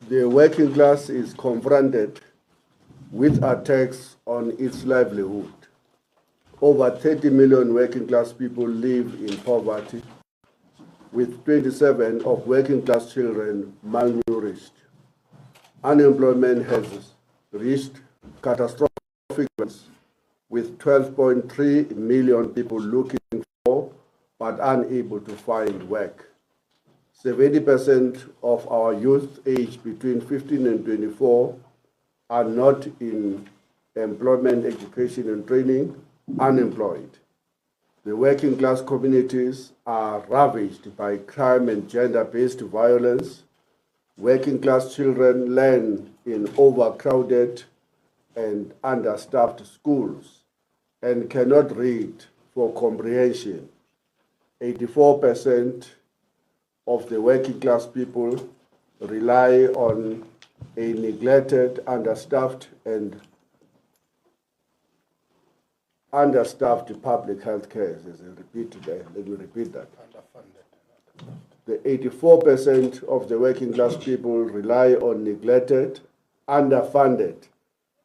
The working class is confronted with attacks on its livelihood. Over 30 million working class people live in poverty, with 27 of working class children malnourished. Unemployment has reached catastrophic levels, with 12.3 million people looking for but unable to find work. 70% of our youth aged between 15 and 24 are not in employment, education, and training, unemployed. The working class communities are ravaged by crime and gender-based violence. Working class children learn in overcrowded and understaffed schools and cannot read for comprehension. 84% of the working class people rely on a neglected, understaffed public health care. Let me repeat that. The 84% of the working class people rely on neglected, underfunded,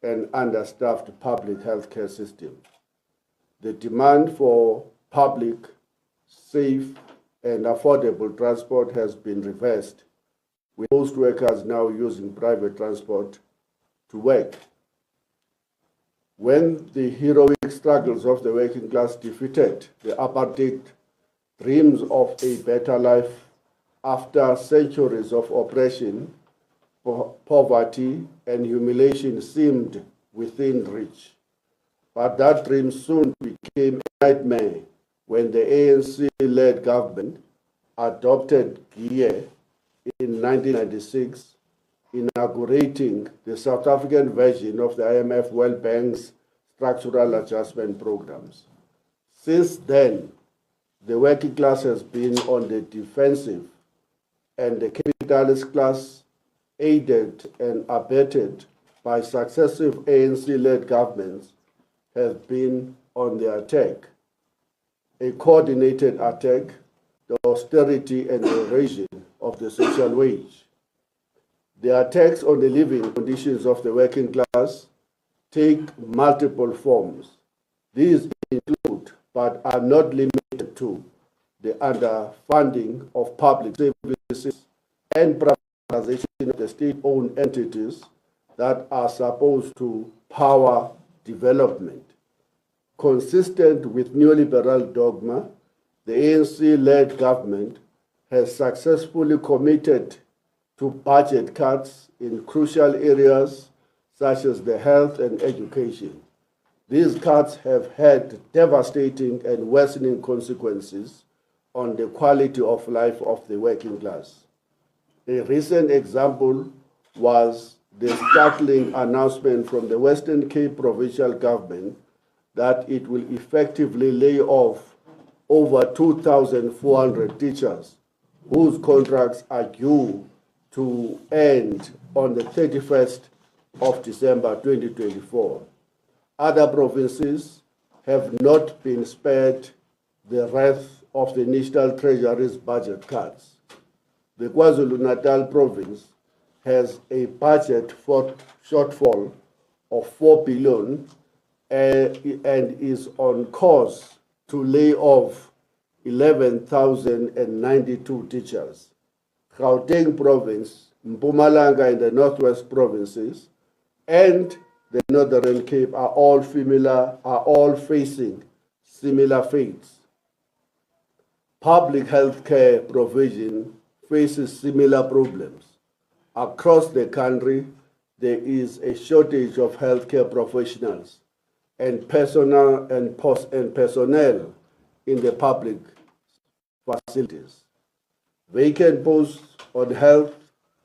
and understaffed public health care system. The demand for public, safe, and affordable transport has been reversed, with most workers now using private transport to work. When the heroic struggles of the working class defeated the apartheid dreams of a better life after centuries of oppression, poverty, and humiliation seemed within reach. But that dream soon became a nightmare when the ANC-led government adopted GIE in 1996, inaugurating the South African version of the IMF World Bank's structural adjustment programs. Since then, the working class has been on the defensive, and the capitalist class, aided and abetted by successive ANC-led governments, has been on the attack. A coordinated attack, the austerity and the erosion of the social wage. The attacks on the living conditions of the working class take multiple forms. These include, but are not limited to, the underfunding of public services and privatization of the state-owned entities that are supposed to power development. Consistent with neoliberal dogma, the ANC-led government has successfully committed to budget cuts in crucial areas such as the health and education. These cuts have had devastating and worsening consequences on the quality of life of the working class. A recent example was the startling announcement from the Western Cape provincial government that it will effectively lay off over 2,400 teachers whose contracts are due to end on the 31st of December 2024. Other provinces have not been spared the wrath of the National Treasury's budget cuts. The KwaZulu-Natal province has a budget shortfall of 4 billion and is on course to lay off 11,092 teachers. Gauteng province, Mpumalanga and the Northwest provinces, and the Northern Cape are all facing similar fates. Public health care provision faces similar problems. Across the country, there is a shortage of healthcare professionals and personnel in the public facilities. Vacant posts on health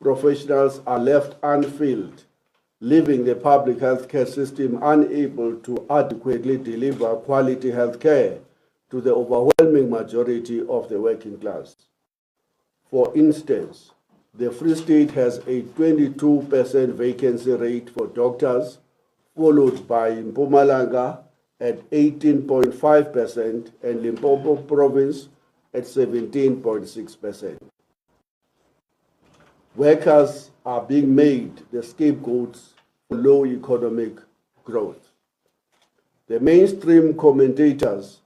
professionals are left unfilled, leaving the public healthcare system unable to adequately deliver quality healthcare to the overwhelming majority of the working class. For instance, the Free State has a 22% vacancy rate for doctors, followed by Mpumalanga at 18.5% and Limpopo province at 17.6%. Workers are being made the scapegoats for low economic growth. The mainstream commentators,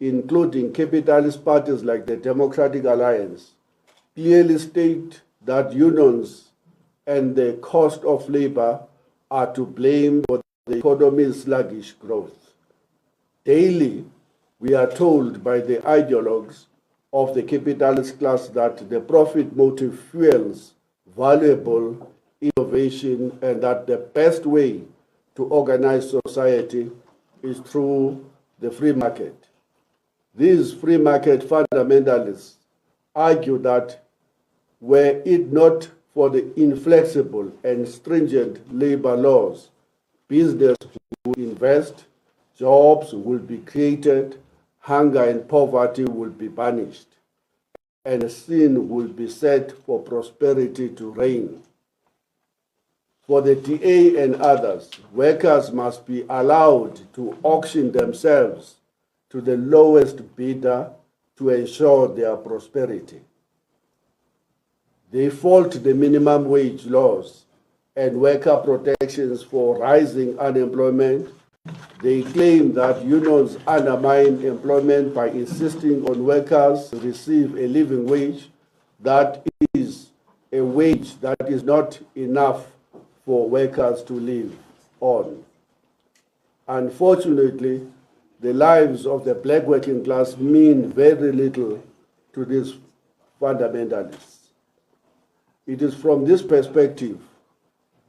including capitalist parties like the Democratic Alliance, clearly state that unions and the cost of labor are to blame for the economy's sluggish growth. Daily, we are told by the ideologues of the capitalist class that the profit motive fuels valuable innovation and that the best way to organize society is through the free market. These free market fundamentalists argue that were it not for the inflexible and stringent labor laws, business would invest, jobs will be created, hunger and poverty will be banished, and a scene will be set for prosperity to reign. For the DA and others, workers must be allowed to auction themselves to the lowest bidder to ensure their prosperity. They fault the minimum wage laws and worker protections for rising unemployment. They claim that unions undermine employment by insisting on workers receive a living wage that is a wage that is not enough for workers to live on. Unfortunately, the lives of the black working class mean very little to these fundamentalists. It is from this perspective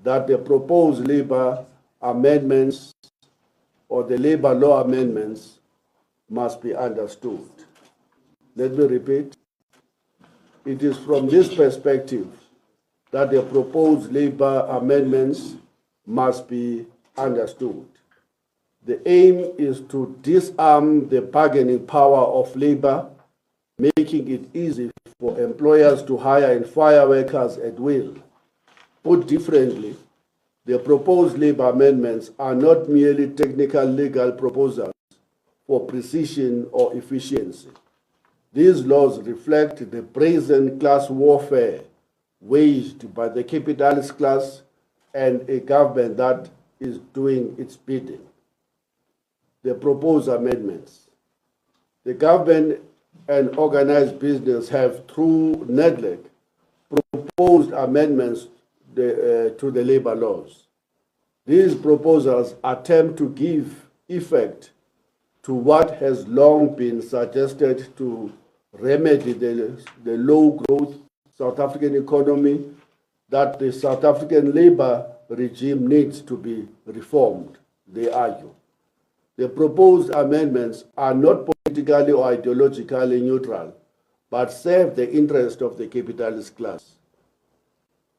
that the proposed labor amendments or the labor law amendments must be understood. Let me repeat. It is from this perspective that the proposed labor amendments must be understood. The aim is to disarm the bargaining power of labor, making it easy for employers to hire and fire workers at will. Put differently, the proposed labor amendments are not merely technical legal proposals for precision or efficiency. These laws reflect the brazen class warfare waged by the capitalist class and a government that is doing its bidding. The proposed amendments. The government and organized business have, through NEDLEC, proposed amendments to the labor laws. These proposals attempt to give effect to what has long been suggested to remedy the low growth South African economy, that the South African labor regime needs to be reformed, they argue. The proposed amendments are not politically or ideologically neutral, but serve the interest of the capitalist class.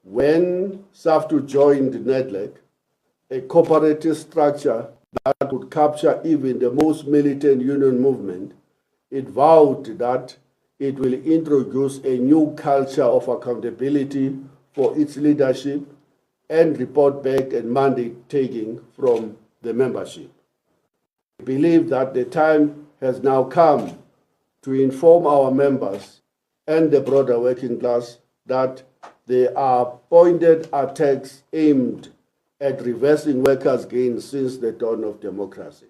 When SAFTU joined NEDLEC, a cooperative structure that would capture even the most militant union movement, it vowed that it will introduce a new culture of accountability for its leadership and report back and mandate taking from the membership. We believe that the time has now come to inform our members and the broader working class that there are pointed attacks aimed at reversing workers' gains since the dawn of democracy.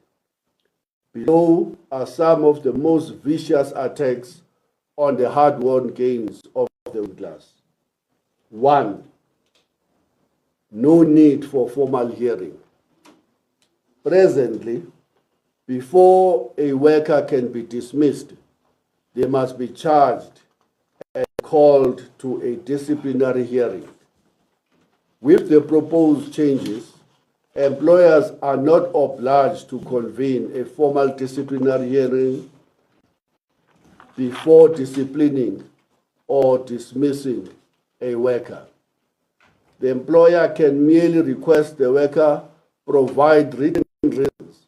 Below are some of the most vicious attacks on the hard-won gains of the working class. 1. No need for formal hearing. Presently, before a worker can be dismissed, they must be charged and called to a disciplinary hearing. With the proposed changes, employers are not obliged to convene a formal disciplinary hearing before disciplining or dismissing a worker. The employer can merely request the worker provide written reasons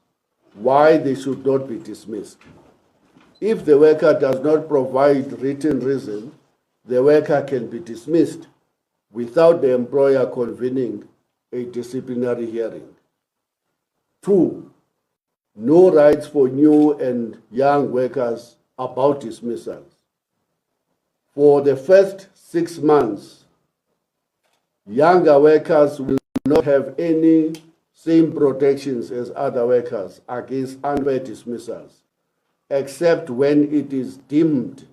why they should not be dismissed. If the worker does not provide written reason, the worker can be dismissed without the employer convening a disciplinary hearing. 2, no rights for new and young workers about dismissals. For the first 6 months, Younger workers will not have any same protections as other workers against unfair dismissals, except when it is deemed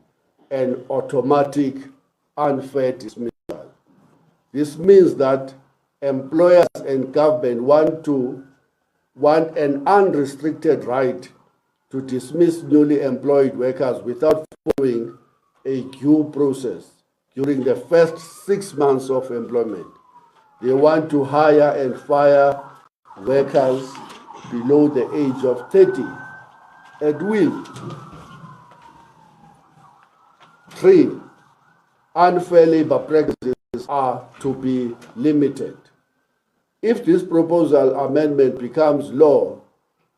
an automatic unfair dismissal. This means that employers and government want an unrestricted right to dismiss newly employed workers without following a due process during the first 6 months of employment. They want to hire and fire workers below the age of 30 at will. 3, unfair labor practices are to be limited. If this proposal amendment becomes law,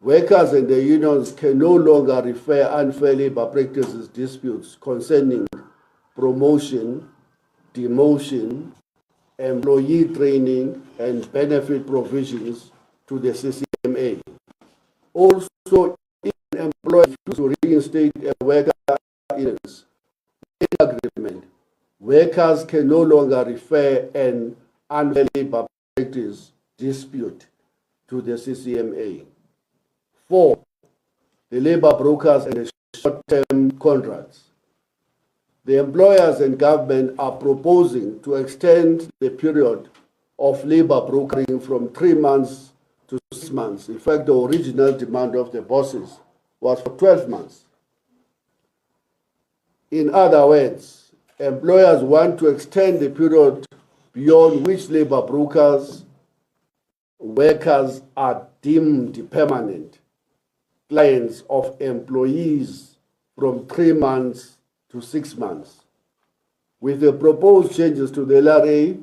workers and the unions can no longer refer unfair labor practices disputes concerning promotion, demotion, employee training, and benefit provisions to the CCMA. Also, if an employer to reinstate a worker in agreement, workers can no longer refer an unfair labor practice dispute to the CCMA. 4, the labor brokers and the short-term contracts. The employers and government are proposing to extend the period of labor brokering from 3 months to 6 months. In fact, the original demand of the bosses was for 12 months. In other words, employers want to extend the period beyond which labor brokers workers are deemed permanent clients of employees from 3 months to 6 months. With the proposed changes to the LRA,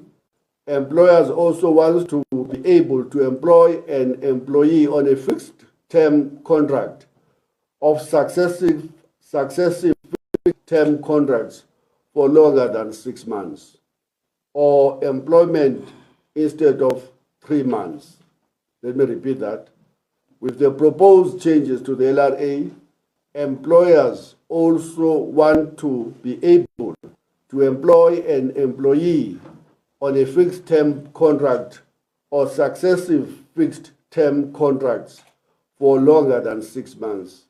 employers also want to be able to employ an employee on a fixed-term contract of successive term contracts for longer than 6 months, or employment instead of 3 months. Let me repeat that. With the proposed changes to the LRA, employers also want to be able to employ an employee on a fixed-term contract or successive fixed-term contracts for longer than 6 months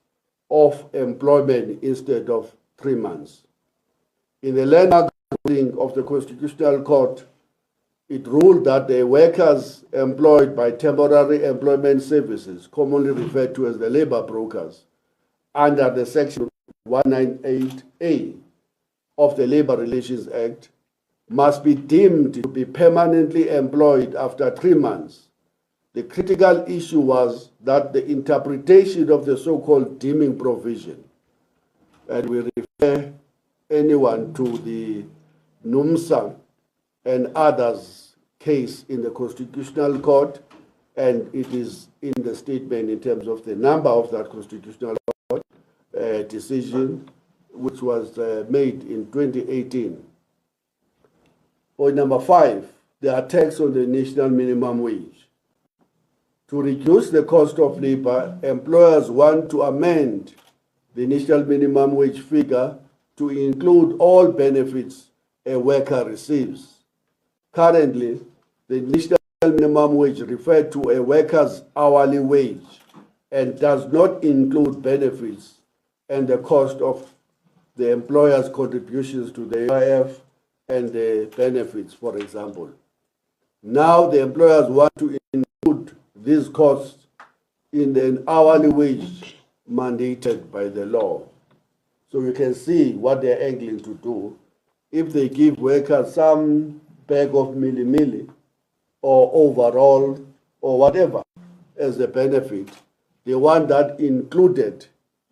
of employment instead of 3 months. In the landmark ruling of the Constitutional Court, it ruled that the workers employed by temporary employment services, commonly referred to as the labor brokers, under the Section 198A of the Labor Relations Act, must be deemed to be permanently employed after 3 months. The critical issue was that the interpretation of the so-called deeming provision, and we refer anyone to the NUMSA and others case in the Constitutional Court, and it is in the statement in terms of the number of that Constitutional Court decision, which was made in 2018. Point number 5, the attacks on the national minimum wage. To reduce the cost of labor, employers want to amend the national minimum wage figure to include all benefits a worker receives. Currently, the national minimum wage refers to a worker's hourly wage and does not include benefits and the cost of the employer's contributions to the UIF and the benefits, for example. Now the employers want to include these costs in an hourly wage mandated by the law. So you can see what they're angling to do. If they give workers some bag of milli or overall or whatever as a benefit, they want that included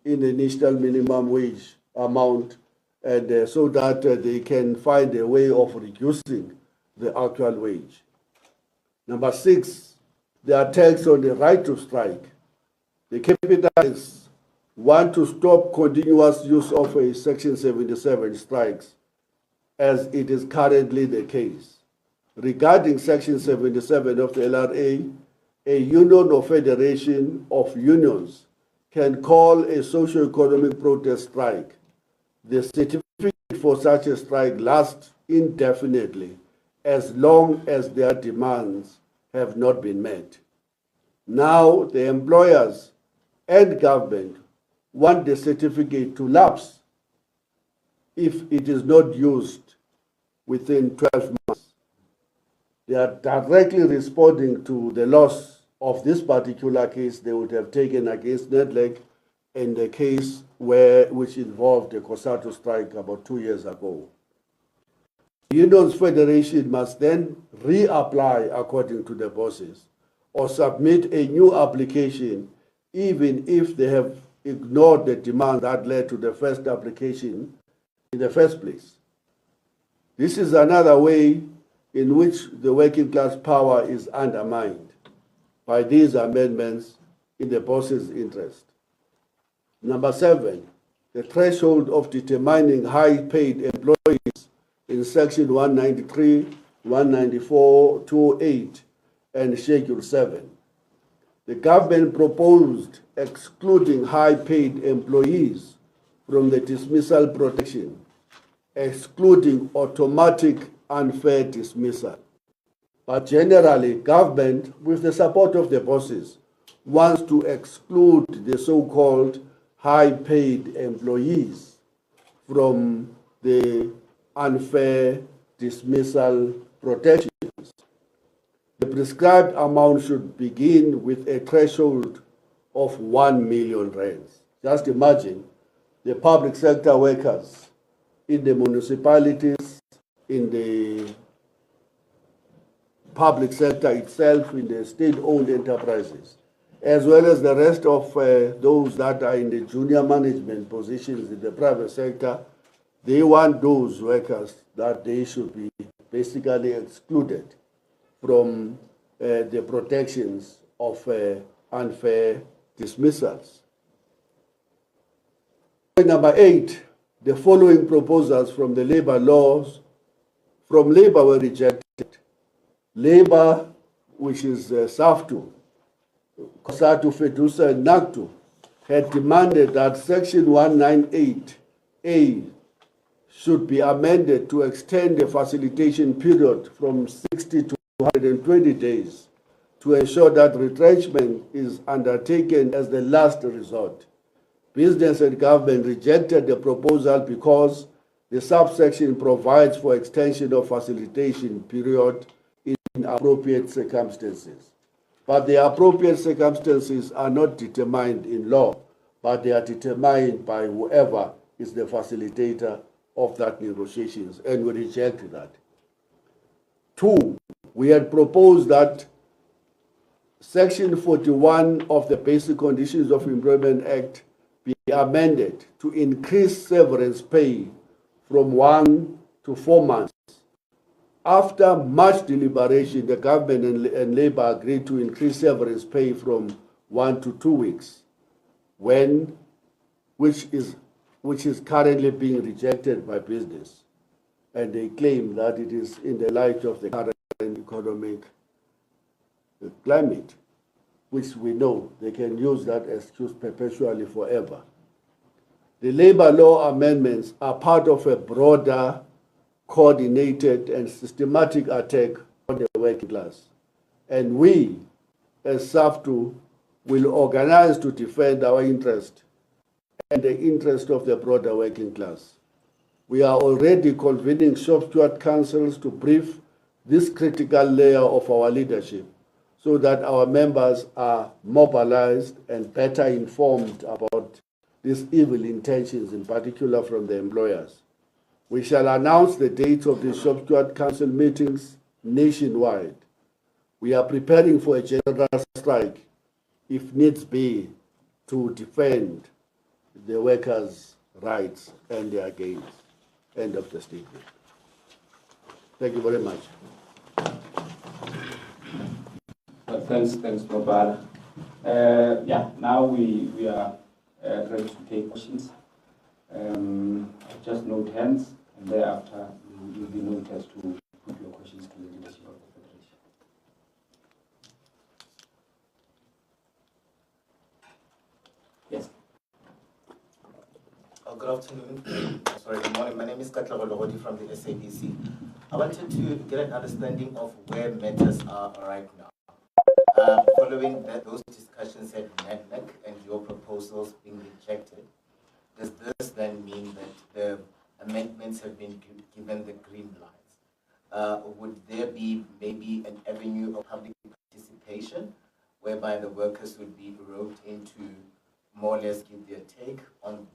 in the national minimum wage amount, and so that they can find a way of reducing the actual wage. Number 6, the attacks on the right to strike. The capitalists want to stop continuous use of a Section 77 strikes, as it is currently the case. Regarding Section 77 of the LRA, a union or federation of unions can call a socio-economic protest strike. The certificate for such a strike lasts indefinitely as long as their demands have not been met. Now the employers and government want the certificate to lapse if it is not used within 12 months. They are directly responding to the loss of this particular case they would have taken against Nedlec in the case which involved the COSATU strike about 2 years ago. The Unions Federation must then reapply according to the bosses or submit a new application even if they have ignored the demand that led to the first application in the first place. This is another way in which the working class power is undermined by these amendments in the boss's interest. Number 7, the threshold of determining high-paid employees in Section 193, 194, 208, and Schedule 7. The government proposed excluding high-paid employees from the dismissal protection, excluding automatic unfair dismissal. But generally, government, with the support of the bosses, wants to exclude the so-called high-paid employees from the unfair dismissal protections. The prescribed amount should begin with a threshold of 1 million rands. Just imagine the public sector workers in the municipalities, in the public sector itself, in the state-owned enterprises, as well as the rest of those that are in the junior management positions in the private sector. They want those workers that they should be basically excluded from the protections of unfair dismissals. Number 8, the following proposals from the labor laws from labor were rejected. Labor, which is SAFTU, COSATU, FEDUSA, and NACTU, had demanded that Section 198A should be amended to extend the facilitation period from 60 to 120 days to ensure that retrenchment is undertaken as the last resort. Business and government rejected the proposal because the subsection provides for extension of facilitation period in appropriate circumstances. But the appropriate circumstances are not determined in law, but they are determined by whoever is the facilitator of that negotiations, and we reject that. 2, we had proposed that Section 41 of the Basic Conditions of Employment Act be amended to increase severance pay from 1 to 4 months. After much deliberation, the government and labor agreed to increase severance pay from 1 to 2 weeks, which is currently being rejected by business. And they claim that it is in the light of the current economic climate, which we know they can use that excuse perpetually forever. The labor law amendments are part of a broader, coordinated, and systematic attack on the working class. And we, as SAFTU, will organize to defend our interest and the interest of the broader working class. We are already convening shop steward councils to brief this critical layer of our leadership so that our members are mobilized and better informed about these evil intentions, in particular from the employers. We shall announce the dates of the shop steward council meetings nationwide. We are preparing for a general strike, if needs be, to defend the workers' rights and their gains. End of the statement. Thank you very much. Thanks, Robert. Now we are ready to take questions. Just note hands, and thereafter you will be noted to put your questions to the leadership of the Federation. Okay. Good afternoon. Sorry, good morning. My name is Katlego Logodi from the SABC. I wanted to get an understanding of where matters are right now. Following those discussions at NEDLEC and your proposals being rejected, does this then mean that the amendments have been given the green lights? Would there be maybe an avenue of public participation whereby the workers would be roped into more or less give their take on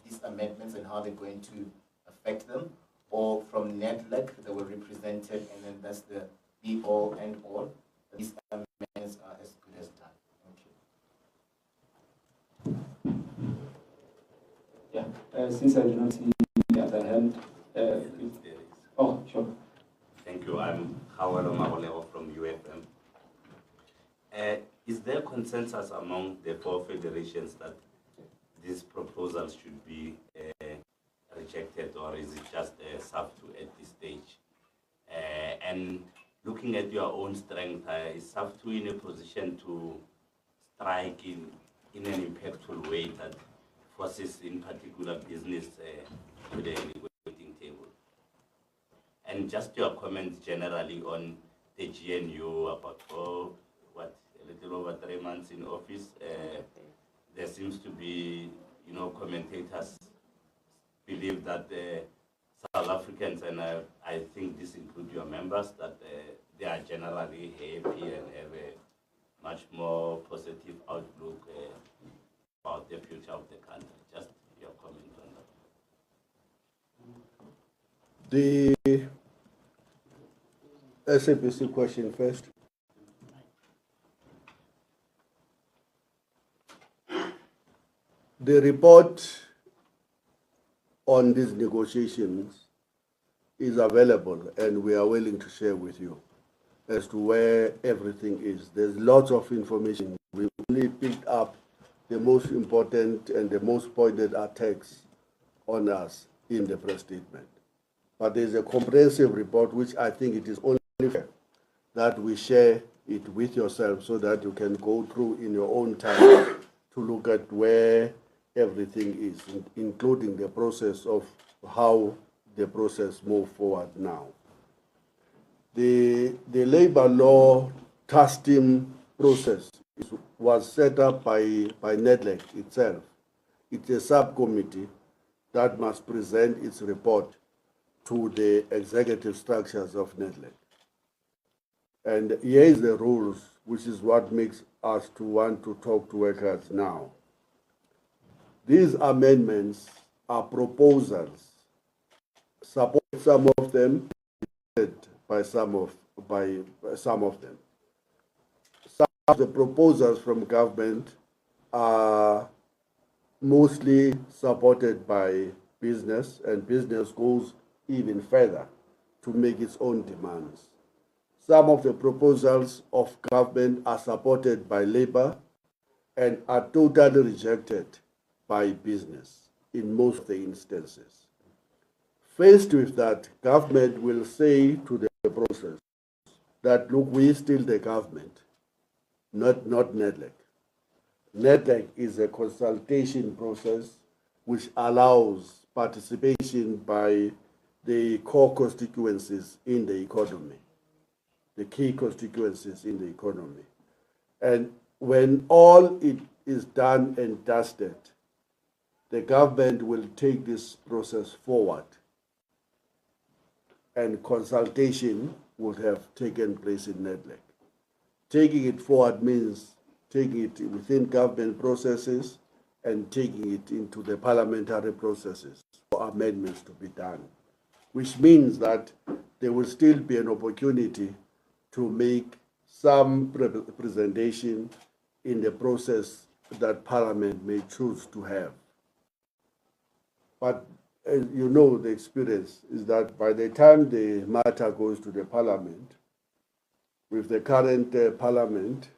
these amendments and how they're going to affect them? Or from NEDLEC, they were represented and then that's the be all and all? These amendments are as good as done. Thank you. Yeah, since I do not see the other hand, oh, sure. Thank you. I'm Hawalo Magoleo from UFM. Is there consensus among the four federations that these proposals should be rejected, or is it just SAFTU at this stage? And looking at your own strength, is SAFTU in a position to strike in an impactful way that forces, in particular, business to the negotiating table? And just your comments generally on the GNU about a little over 3 months in office. There seems to be, commentators believe that South Africans, and I think this includes your members, that they are generally happy and have a much more positive outlook about the future of the country. Just your comment on that. The SABC question first. The report on these negotiations is available and we are willing to share with you as to where everything is. There's lots of information. We only picked up the most important and the most pointed attacks on us in the press statement. But there's a comprehensive report which I think it is only fair that we share it with yourself so that you can go through in your own time to look at where everything is, including the process of how the process moves forward now. The labor law task team process was set up by NEDLEC itself. It's a subcommittee that must present its report to the executive structures of NEDLEC. And here is the rules, which is what makes us to want to talk to workers now. These amendments are proposals. Support some of them, by some of them. Some of the proposals from government are mostly supported by business, and business goes even further to make its own demands. Some of the proposals of government are supported by labor and are totally rejected by business in most of the instances. Faced with that, government will say to the process that, look, we still the government, not NEDLEC. NEDLEC is a consultation process which allows participation by the core constituencies in the economy, the key constituencies in the economy. And when all it is done and dusted, the government will take this process forward and consultation would have taken place in NEDLEC. Taking it forward means taking it within government processes and taking it into the parliamentary processes for amendments to be done, which means that there will still be an opportunity to make some representation in the process that Parliament may choose to have. But you know, the experience is that by the time the matter goes to the Parliament, with the current Parliament,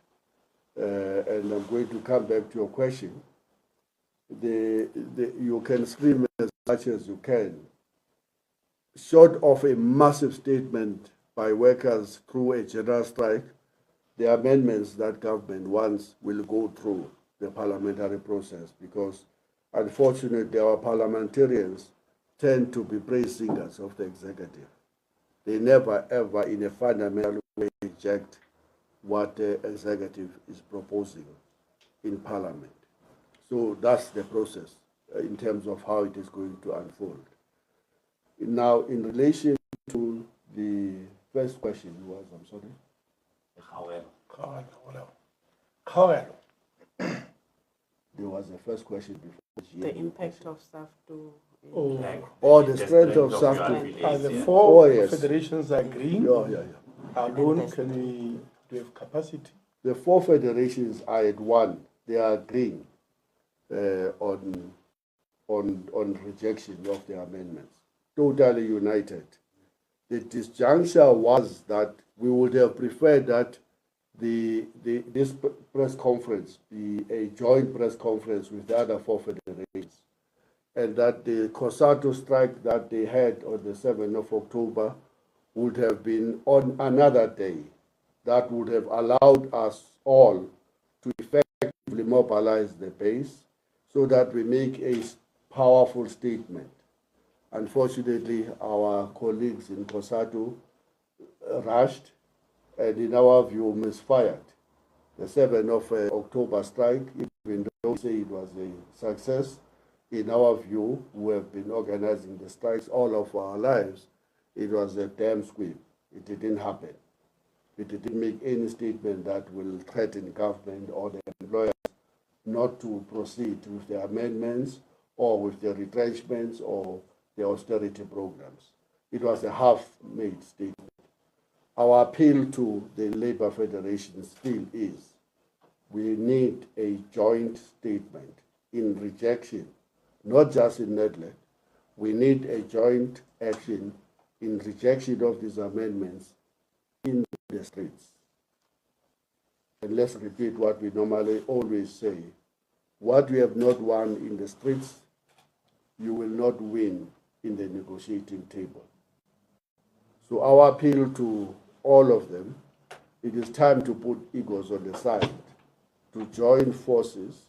and I'm going to come back to your question, you can scream as much as you can. Short of a massive statement by workers through a general strike, the amendments that government wants will go through the parliamentary process, because unfortunately, our parliamentarians tend to be praise singers of the executive. They never, ever, in a fundamental way, reject what the executive is proposing in parliament. So that's the process in terms of how it is going to unfold. Now, in relation to the first question was, I'm sorry? However, There was a first question before. The impact of SAFTU. Or the strength of SAFTU. Are the four yes. federations agreeing? Yeah. Alone, can we do have capacity? The four federations are at one. They are agreeing on rejection of the amendments. Totally united. The disjuncture was that we would have preferred that this press conference be a joint press conference with the other four federations, and that the COSATU strike that they had on the 7th of October would have been on another day. That would have allowed us all to effectively mobilize the base so that we make a powerful statement. Unfortunately, our colleagues in COSATU rushed and, in our view, misfired. The 7th of October strike, even though we say it was a success, in our view, who have been organizing the strikes all of our lives, it was a damn squib. It didn't happen. It didn't make any statement that will threaten government or the employers not to proceed with the amendments or with the retrenchments or the austerity programs. It was a half-made statement. Our appeal to the Labour Federation still is, we need a joint statement in rejection, not just in Nedlet. We need a joint action in rejection of these amendments in the streets. And let's repeat what we normally always say. What we have not won in the streets, you will not win in the negotiating table. So our appeal to all of them, it is time to put egos on the side, to join forces,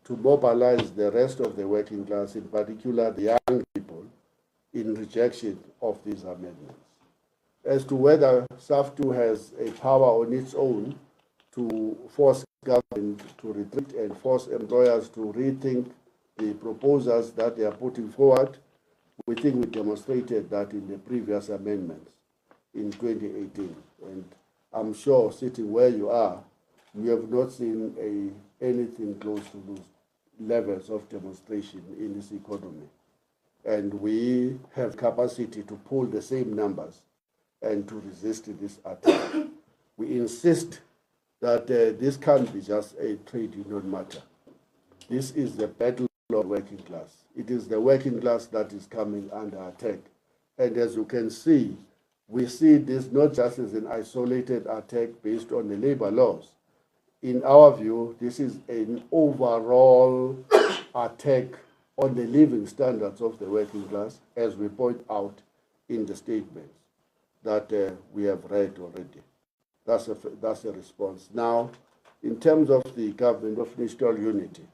to mobilize the rest of the working class, in particular the young people, in rejection of these amendments. As to whether SAFTU has a power on its own to force government to retreat and force employers to rethink the proposals that they are putting forward, we think we demonstrated that in the previous amendments in 2018. And I'm sure, sitting where you are, we have not seen anything close to those levels of demonstration in this economy. And we have capacity to pull the same numbers and to resist this attack. We insist that this can't be just a trade union matter. This is the battle of the working class. It is the working class that is coming under attack. And as you can see, we see this not just as an isolated attack based on the labor laws. In our view, this is an overall attack on the living standards of the working class, as we point out in the statements that we have read already. That's a response. Now, in terms of the Government of National Unity,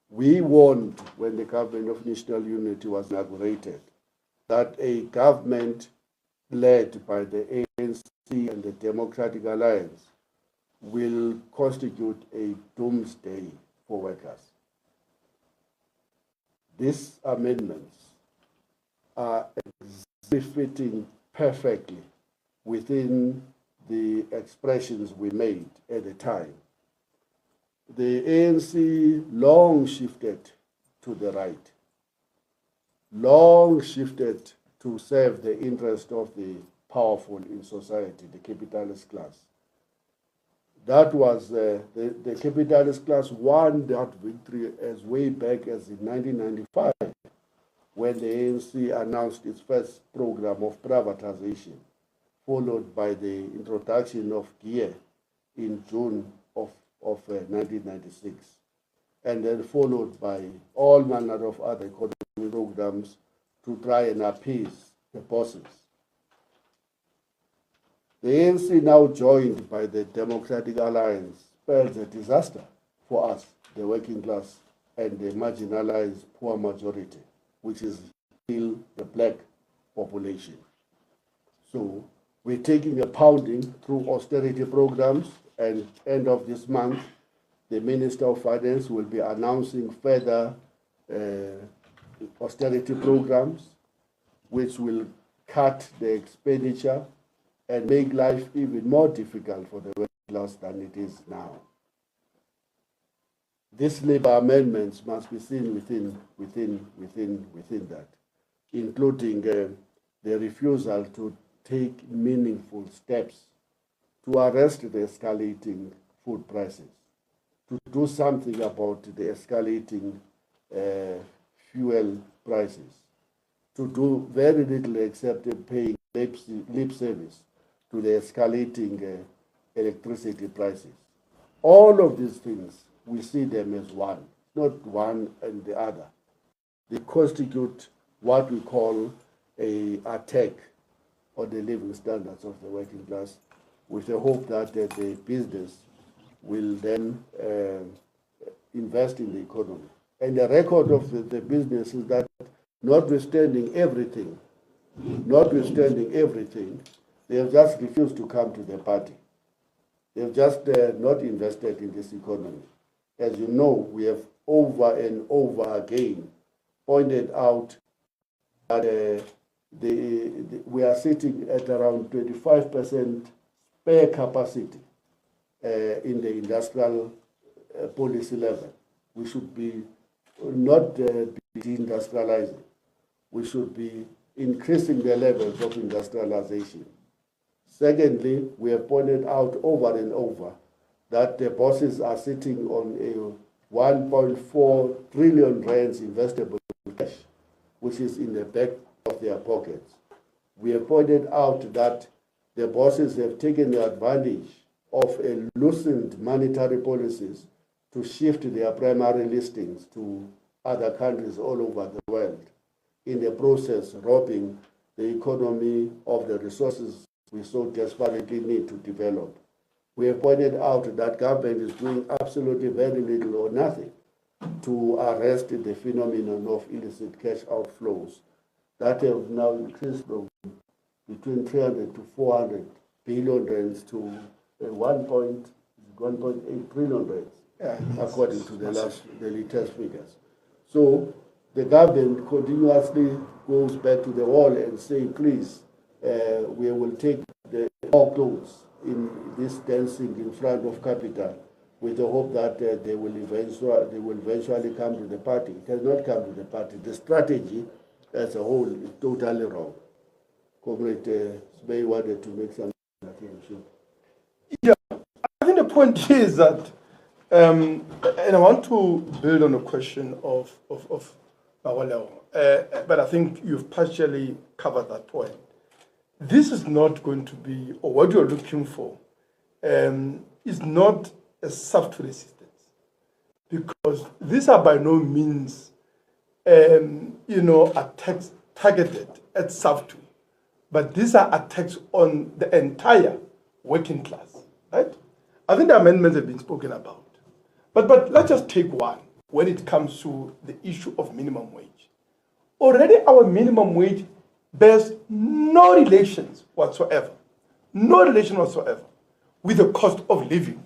we warned when the Government of National Unity was inaugurated that a government led by the ANC and the Democratic Alliance will constitute a doomsday for workers. These amendments are fitting perfectly within the expressions we made at the time. The ANC long shifted to the right, long shifted to serve the interest of the powerful in society, the capitalist class. That was the capitalist class won that victory as way back as in 1995, when the ANC announced its first program of privatization, followed by the introduction of GEAR in June of 1996, and then followed by all manner of other economic programs to try and appease the bosses. The ANC, now joined by the Democratic Alliance, spells a disaster for us, the working class and the marginalized poor majority, which is still the black population. So we're taking a pounding through austerity programs, and end of this month, the Minister of Finance will be announcing further austerity programs, which will cut the expenditure and make life even more difficult for the working class than it is now. These labor amendments must be seen within that, including the refusal to take meaningful steps to arrest the escalating food prices, to do something about the escalating fuel prices, to do very little except paying lip service to the escalating electricity prices. All of these things, we see them as one, not one and the other. They constitute what we call an attack on the living standards of the working class, with the hope that the business will then invest in the economy. And the record of the business is that notwithstanding everything, they have just refused to come to the party. They have just not invested in this economy. As you know, we have over and over again pointed out that we are sitting at around 25% spare capacity in the industrial policy level. We should be not deindustrializing. We should be increasing the levels of industrialization. Secondly, we have pointed out over and over that the bosses are sitting on a 1.4 trillion rands investable cash, which is in the back of their pockets. We have pointed out that the bosses have taken advantage of a loosened monetary policies to shift their primary listings to other countries all over the world, in the process robbing the economy of the resources we so desperately need to develop. We have pointed out that government is doing absolutely very little or nothing to arrest the phenomenon of illicit cash outflows that have now increased from between 300 to 400 billion rands to 1.8 trillion rands, according to the latest figures. So the government continuously goes back to the wall and say, please, we will take the more clothes in this dancing in front of capital, with the hope that they will eventually come to the party. It has not come to the party. The strategy as a whole is totally wrong. Comrade Sbey wanted to make some attention. Yeah, I think the point is that, and I want to build on the question of Mawaleo, but I think you've partially covered that point. This is not going to be, or what you're looking for, is not a SAFTU resistance, because these are by no means, attacks targeted at SAFTU, but these are attacks on the entire working class, right? I think the amendments have been spoken about, but let's just take one when it comes to the issue of minimum wage. Already our minimum wage bears no relations whatsoever, with the cost of living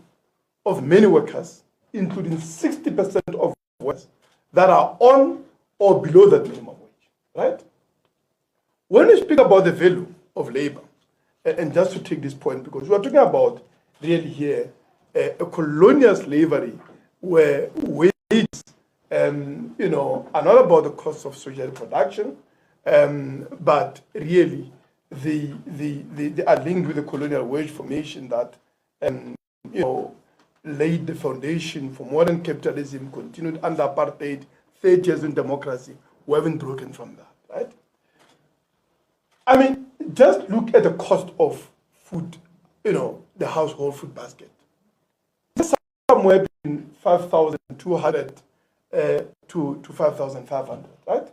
of many workers, including 60% of workers that are on or below that minimum wage, right? When we speak about the value of labor, and just to take this point, because we are talking about really here a colonial slavery where wages, are not about the cost of social production, but really they are linked with the colonial wage formation that laid the foundation for modern capitalism, continued under apartheid, 30 years in democracy. We haven't broken from that, right? I mean, just look at the cost of food, the household food basket. It's somewhere between 5,200 to 5,500, right?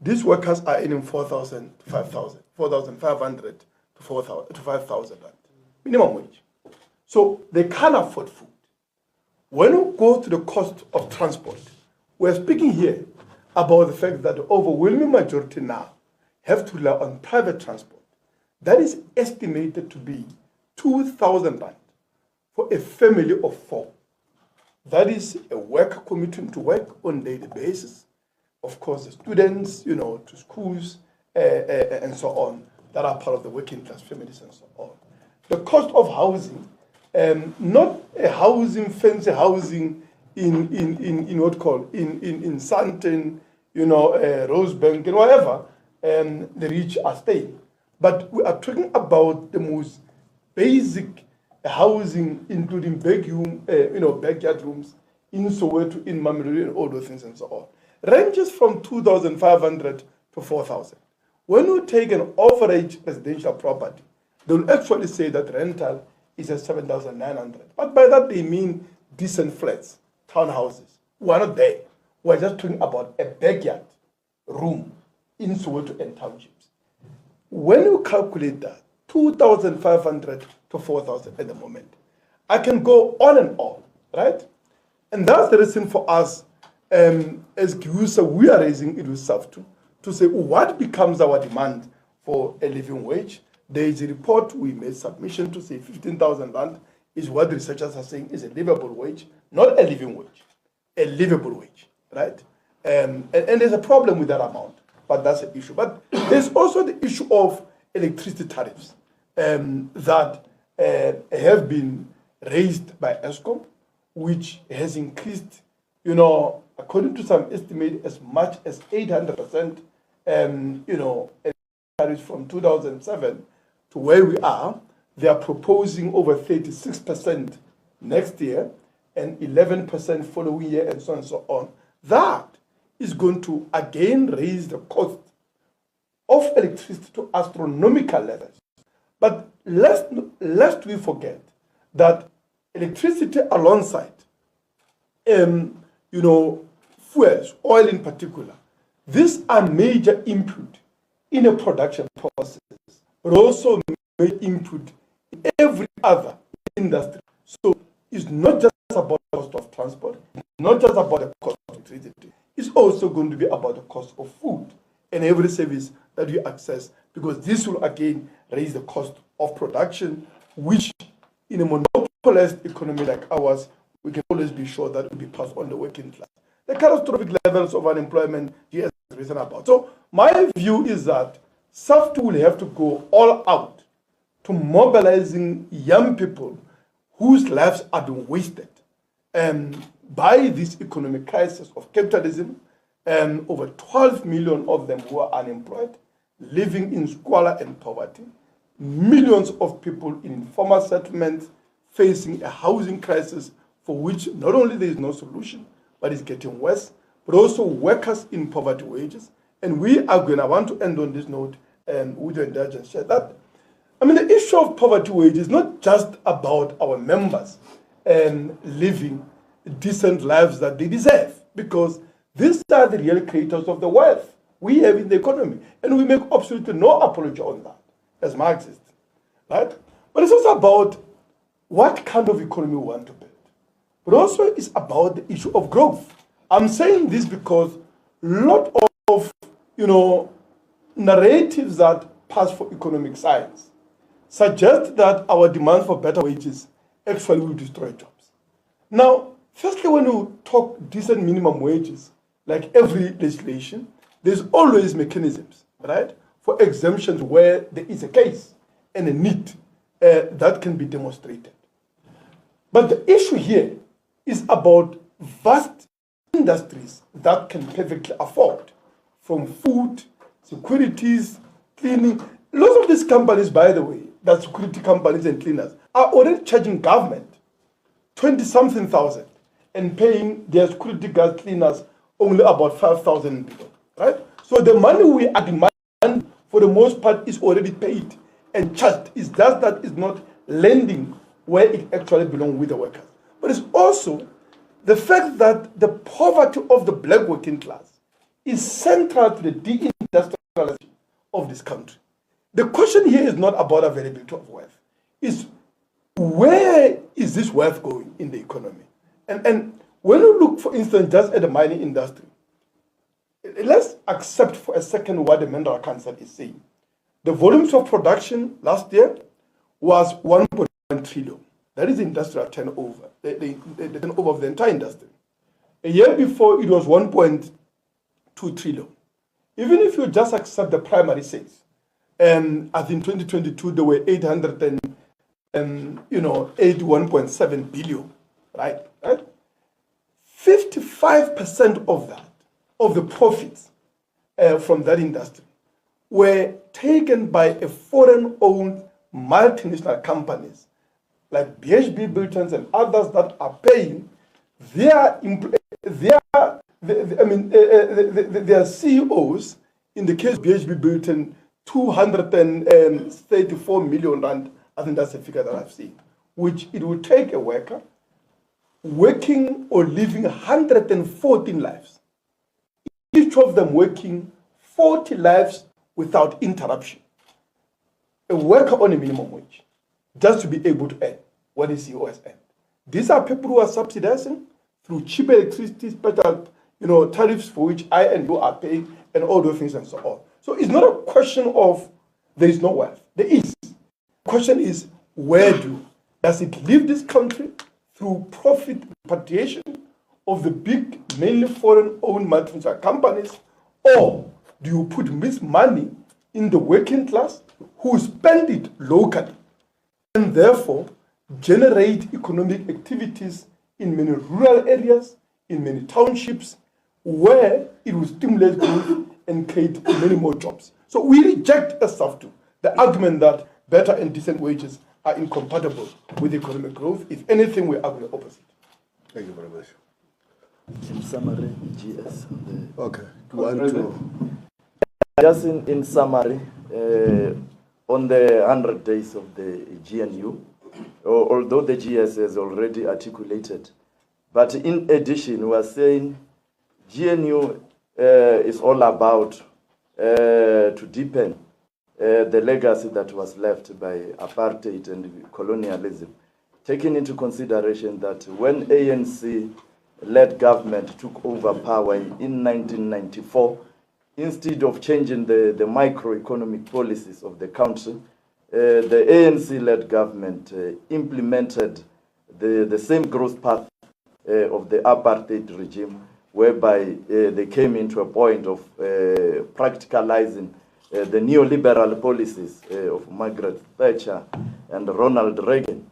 These workers are earning 4,000 to 5,000, 4,500 to 4,000 to 5,000 minimum wage. So they can't afford food. When we go to the cost of transport, we're speaking here about the fact that the overwhelming majority now have to rely on private transport. That is estimated to be 2,000 rand for a family of 4. That is a worker commuting to work on a daily basis. Of course, the students, to schools and so on, that are part of the working class families and so on. The cost of housing, not a housing, fancy housing in what called in Sandton, Rosebank and whatever, the rich are staying. But we are talking about the most basic housing, including backyard rooms in Soweto, in Mamelodi, and all those things and so on. Ranges from 2,500 to 4,000. When you take an average residential property, they'll actually say that rental is at 7,900. But by that they mean decent flats, townhouses. We're not there. We're just talking about a backyard room in Soweto and townships. When you calculate that, 2,500 to 4,000 at the moment, I can go on and on, right? And that's the reason for us, as GUSA, we are raising it with SAFTU to say what becomes our demand for a living wage. There is a report we made submission to say 15,000 rand is what the researchers are saying is a livable wage, not a living wage, a livable wage, right? And there's a problem with that amount, but that's an issue. But there's also the issue of electricity tariffs that have been raised by ESCOM, which has increased, according to some estimate, as much as 800%, tariffs from 2007 to where we are. They are proposing over 36% next year and 11% following year and so on and so on. That is going to again raise the cost of electricity to astronomical levels. But lest we forget that electricity alongside, fuels, oil in particular, these are major input in a production process, but also major input in every other industry. So it's not just about the cost of transport, not just about the cost of electricity. It's also going to be about the cost of food and every service that you access, because this will again raise the cost of production, which in a monopolized economy like ours, we can always be sure that it will be passed on the working class. The catastrophic levels of unemployment he has written about. So my view is that SAFTU will have to go all out to mobilizing young people whose lives are being wasted by this economic crisis of capitalism, over 12 million of them who are unemployed, living in squalor and poverty, millions of people in informal settlements facing a housing crisis for which not only there is no solution, but it's getting worse, but also workers in poverty wages. And we are going, I want to end on this note with your indulgence, share that. The issue of poverty wage is not just about our members living decent lives that they deserve, because these are the real creators of the wealth we have in the economy. And we make absolutely no apology on that as Marxists, right? But it's also about what kind of economy we want to build. But also it's about the issue of growth. I'm saying this because a lot of, narratives that pass for economic science suggest that our demand for better wages actually will destroy jobs. Now, firstly, when you talk decent minimum wages, like every legislation, there's always mechanisms, right, for exemptions where there is a case and a need that can be demonstrated. But the issue here is about vast industries that can perfectly afford, from food, securities, cleaning. Lots of these companies, by the way, that security companies and cleaners, are already charging government 20-something thousand and paying their security guard cleaners only about 5,000 below, right? So the money we are demanding, for the most part, is already paid and charged. It's just that it's not landing where it actually belongs with the workers. But it's also the fact that the poverty of the black working class is central to the deindustrialization of this country. The question here is not about availability of wealth. It's where is this wealth going in the economy? And when you look, for instance, just at the mining industry, let's accept for a second what the Mineral Council is saying. The volumes of production last year was 1.1 trillion. That is industrial turnover, the turnover of the entire industry. A year before, it was 1.2 trillion. Even if you just accept the primary sales, as in 2022, there were 81.7 billion, right? 55% of that, of the profits from that industry, were taken by a foreign-owned multinational companies like BHP Billiton and others that are paying their CEOs, in the case of BHP Billiton, 234 million rand. I think that's the figure that I've seen, which it will take a worker working or living 114 lives, each of them working 40 lives without interruption. A worker on a minimum wage, just to be able to earn what the CEO has earned. These are people who are subsidizing through cheap electricity, special tariffs for which I and you are paying, and all those things and so on. So it's not a question of there is no wealth. There is. The question is, does it leave this country through profit repatriation of the big, mainly foreign-owned multinational companies, or do you put this money in the working class who spend it locally and therefore generate economic activities in many rural areas, in many townships, where it will stimulate growth and create many more jobs? So we reject as SAFTU the argument that better and decent wages are incompatible with economic growth. If anything, we argue the opposite. Thank you very much. In summary, GS. Okay. Just in summary, on the 100 days of the GNU, although the GS has already articulated, but in addition, we are saying GNU is all about to deepen the legacy that was left by apartheid and colonialism, taking into consideration that when ANC-led government took over power in 1994, instead of changing the microeconomic policies of the country, the ANC-led government implemented the same growth path of the apartheid regime, whereby they came into a point of practicalizing the neoliberal policies of Margaret Thatcher and Ronald Reagan.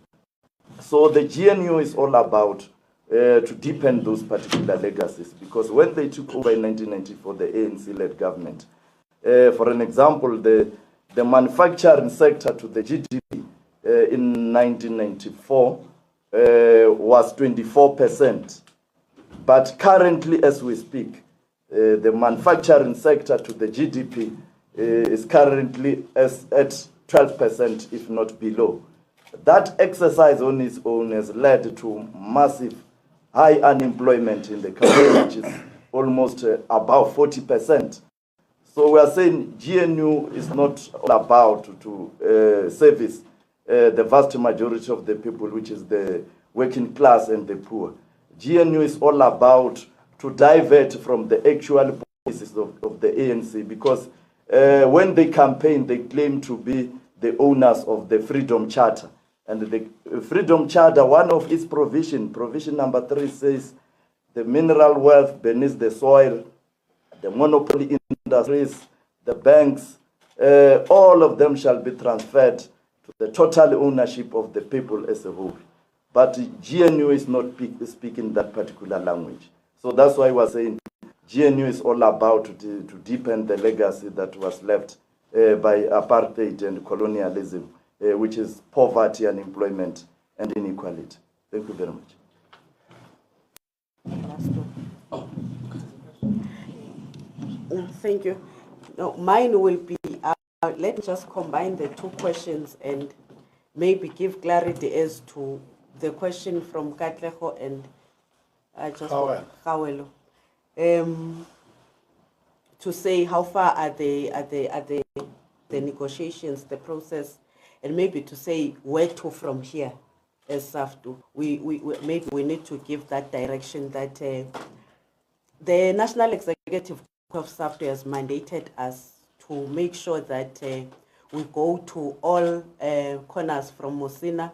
So the GNU is all about to deepen those particular legacies, because when they took over in 1994, the ANC-led government, for an example, the manufacturing sector to the GDP in 1994 was 24%. But currently, as we speak, the manufacturing sector to the GDP is currently at 12%, if not below. That exercise on its own has led to massive high unemployment in the country, which is almost about 40%. So we are saying GNU is not all about to service the vast majority of the people, which is the working class and the poor. GNU is all about to divert from the actual policies of the ANC, because when they campaign, they claim to be the owners of the Freedom Charter. And the Freedom Charter, one of its provision number 3 says, the mineral wealth beneath the soil, the monopoly industries, the banks, all of them shall be transferred to the total ownership of the people as a whole. But GNU is not speaking that particular language. So that's why we're saying GNU is all about to deepen the legacy that was left by apartheid and colonialism, which is poverty, unemployment, and inequality. Thank you very much. Thank you. No, mine will be, let me just combine the two questions and maybe give clarity as to the question from Katleho and Khawelo. To say how far are the negotiations, the process, and maybe to say where to from here. as SAFTU, maybe we need to give that direction that the National Executive of SAFTU has mandated us to make sure that we go to all corners from Mosina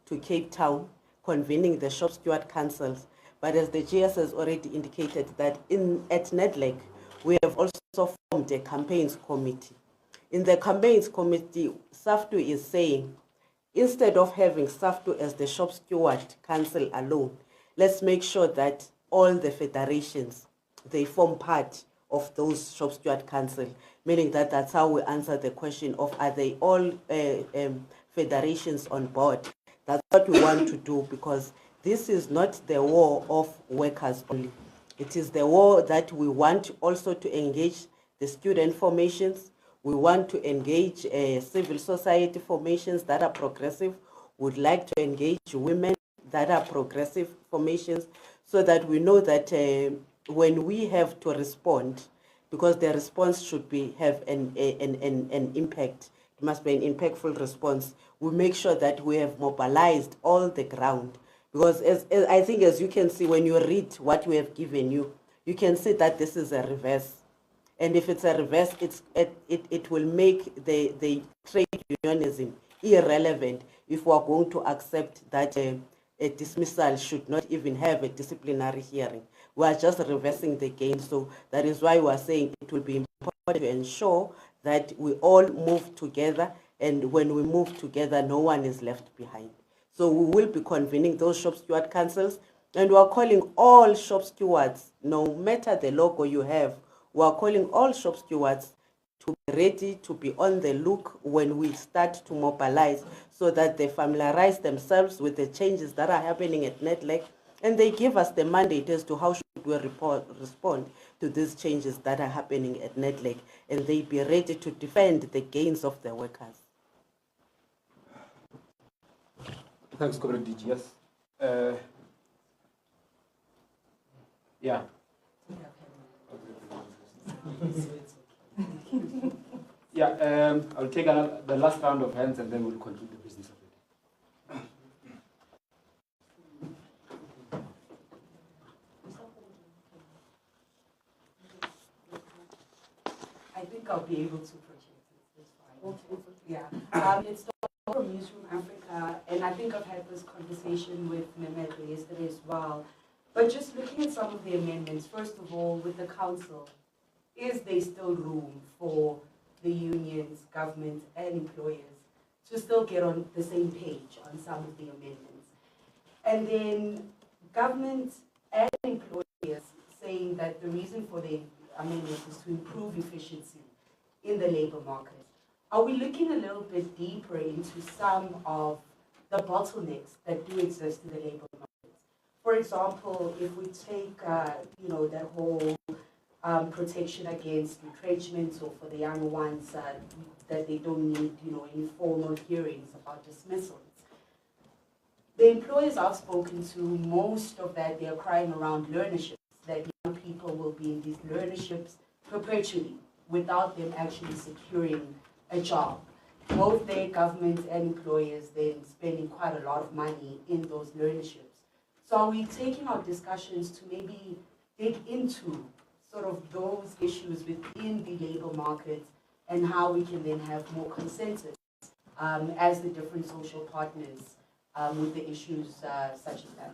to Cape Town, convening the shop steward councils. But as the GS has already indicated that at NEDLEC, we have also formed a campaigns committee. In the campaigns committee, SAFTU is saying, instead of having SAFTU as the shop steward council alone, let's make sure that all the federations, they form part of those shop steward council, meaning that that's how we answer the question of are they all federations on board. That's what we want to do, because this is not the war of workers only. It is the war that we want also to engage the student formations. We want to engage civil society formations that are progressive. Would like to engage women that are progressive formations, so that we know that when we have to respond, because the response should have an impact, it must be an impactful response. We make sure that we have mobilized all the ground. Because as I think, as you can see, when you read what we have given you, you can see that this is a reverse. And if it's a reverse, it will make the trade unionism irrelevant if we are going to accept that a dismissal should not even have a disciplinary hearing. We are just reversing the game. So that is why we are saying it will be important to ensure that we all move together, and when we move together, no one is left behind. So we will be convening those shop steward councils, and we are calling all shop stewards, no matter the logo you have, we are calling all shop stewards to be ready, to be on the look when we start to mobilize, so that they familiarize themselves with the changes that are happening at NEDLEC, and they give us the mandate as to how should we respond to these changes that are happening at NEDLEC, and they be ready to defend the gains of the workers. Thanks, Comrade DGS. Yeah. Yeah, I'll take the last round of hands and then we'll conclude the business of the day. I think I'll be able to project it. It's fine. Yeah. It's from Newsroom Africa, and I think I've had this conversation with Mehmet yesterday as well. But just looking at some of the amendments, first of all, with the council, is there still room for the unions, government, and employers to still get on the same page on some of the amendments? And then government and employers saying that the reason for the amendments is to improve efficiency in the labor market. Are we looking a little bit deeper into some of the bottlenecks that do exist in the labor market? For example, if we take, that whole protection against retrenchment, or for the young ones that they don't need, any formal hearings about dismissals. The employers I've spoken to, most of that they are crying around learnerships, that young people will be in these learnerships perpetually without them actually securing a job. Both their government and employers then spending quite a lot of money in those learnerships. So are we taking our discussions to maybe dig into sort of those issues within the labor market, and how we can then have more consensus as the different social partners with the issues such as that?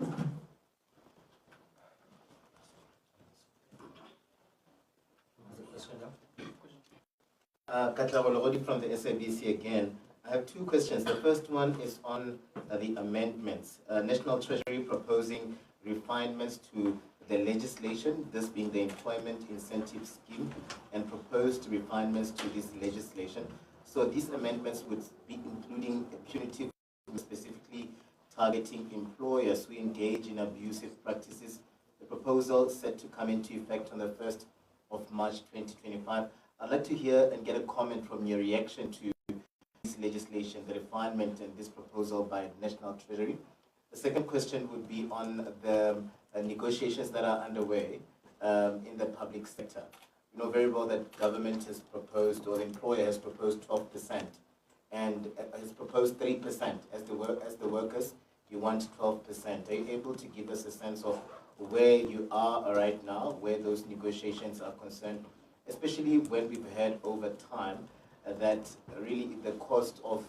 Katla Ologodi from the SABC again. I have two questions. The first one is on the amendments. National Treasury proposing refinements to the legislation, this being the Employment Incentive Scheme, and proposed refinements to this legislation. So these amendments would be including a punitive, specifically targeting employers who engage in abusive practices. The proposal set to come into effect on the 1st of March 2025. I'd like to hear and get a comment from your reaction to this legislation, the refinement and this proposal by National Treasury. The second question would be on the negotiations that are underway in the public sector. You know very well that government has proposed, or the employer has proposed 12%, and has proposed 3% as the workers you want 12%. Are you able to give us a sense of where you are right now, where those negotiations are concerned, especially when we've heard over time that really the cost of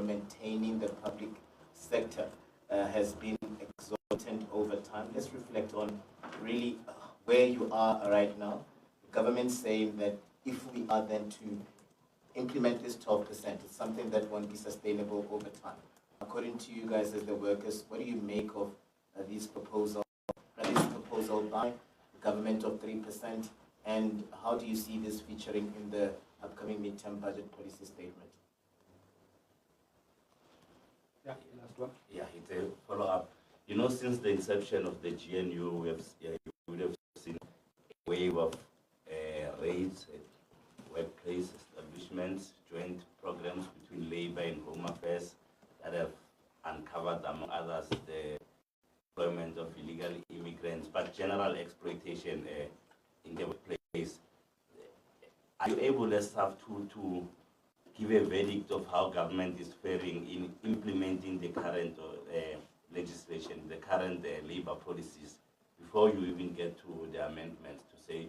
maintaining the public sector has been exorbitant over time? Let's reflect on really where you are right now. The government saying that if we are then to implement this 12%, it's something that won't be sustainable over time. According to you guys as the workers, what do you make of this proposal by the government of 3%, and how do you see this featuring in the upcoming midterm budget policy statement? Yeah, last one. Yeah, it's a follow-up. You know, since the inception of the GNU, you would have seen a wave of raids at workplace establishments, joint programs between labor and home affairs that have uncovered, among others, the employment of illegal immigrants, but general exploitation in the workplace. Are you able, as SAFTU, to give a verdict of how government is faring in implementing the current legislation, the current labor policies, before you even get to the amendments to say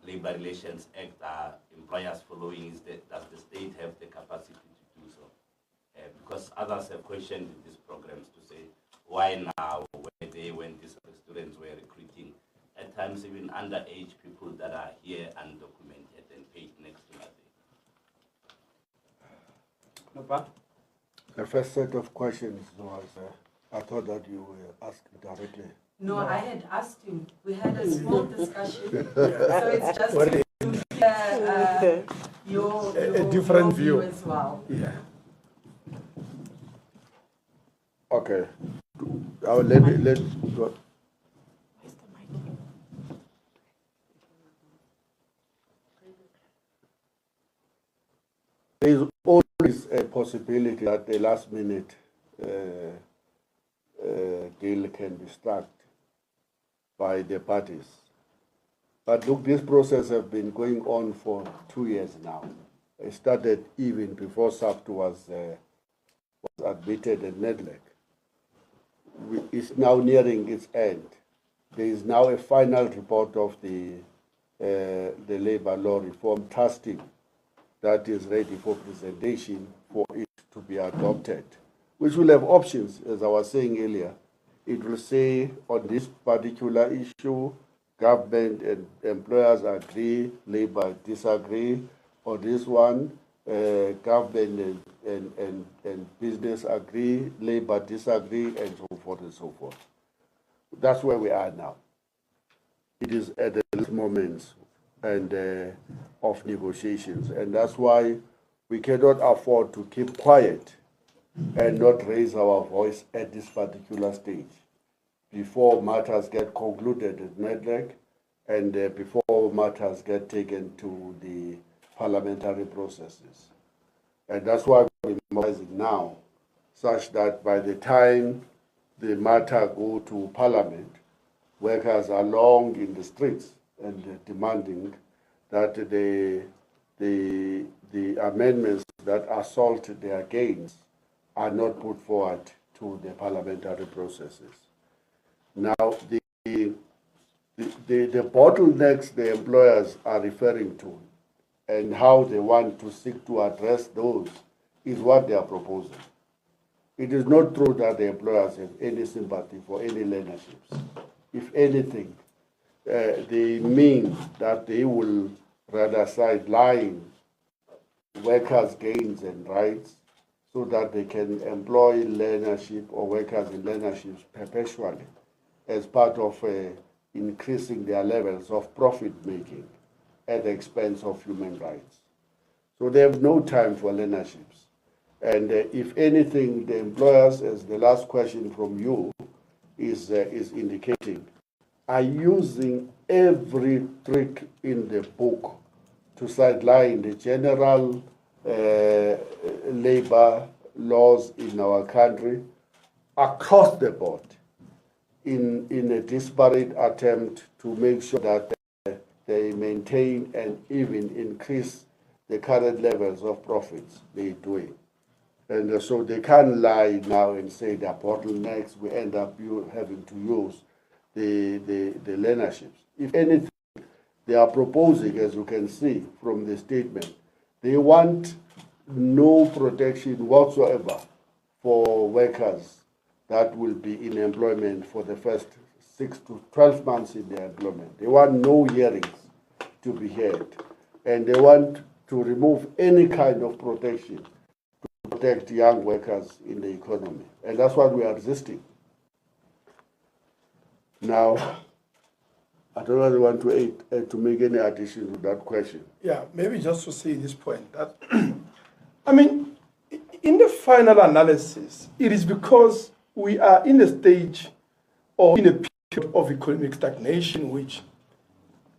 Labor Relations Act are employers following? Does the state have the capacity to do so? Because others have questioned these programs to say, why now, when these students were recruiting, at times even underage people that are here undocumented and paid next to nothing? The first set of questions was, I thought that you were asking directly. No, I had asked him. We had a small discussion, so it's just to hear your different view view as well. Yeah. Okay. Let go. There is always a possibility that the last minute deal can be struck by the parties. But look, this process has been going on for 2 years now. It started even before SAFTU was admitted at NEDLEC. It's now nearing its end. There is now a final report of the Labour Law Reform Task Team that is ready for presentation for it to be adopted, which will have options, as I was saying earlier. It will say on this particular issue, government and employers agree, labor disagree. On this one, government and business agree, labor disagree, and so forth and so forth. That's where we are now. It is at the last moments and of negotiations, and that's why we cannot afford to keep quiet and not raise our voice at this particular stage before matters get concluded at NEDLEC and before matters get taken to the parliamentary processes. And that's why we're mobilizing now, such that by the time the matter go to parliament, workers are long in the streets and demanding that the amendments that assault their gains are not put forward to the parliamentary processes. Now, the bottlenecks the employers are referring to and how they want to seek to address those is what they are proposing. It is not true that the employers have any sympathy for any learnerships. If anything, they mean that they will rather sideline workers' gains and rights so that they can employ learnership or workers in learnerships perpetually as part of increasing their levels of profit making at the expense of human rights. So they have no time for learnerships. And if anything, the employers, as the last question from you is indicating, are using every trick in the book to sideline the general labor laws in our country across the board in a disparate attempt to make sure that they maintain and even increase the current levels of profits they're doing. And so they can't lie now and say there are bottlenecks, we end up having to use the learnerships. If anything, they are proposing, as you can see from the statement, they want no protection whatsoever for workers that will be in employment for the first 6 to 12 months in their employment. They want no hearings to be heard. And they want to remove any kind of protection to protect young workers in the economy. And that's what we are resisting. Now, I don't know if you want to make any addition to that question. Yeah, maybe just to say this point, that, I mean, in the final analysis, it is because we are in a stage or in a period of economic stagnation, which,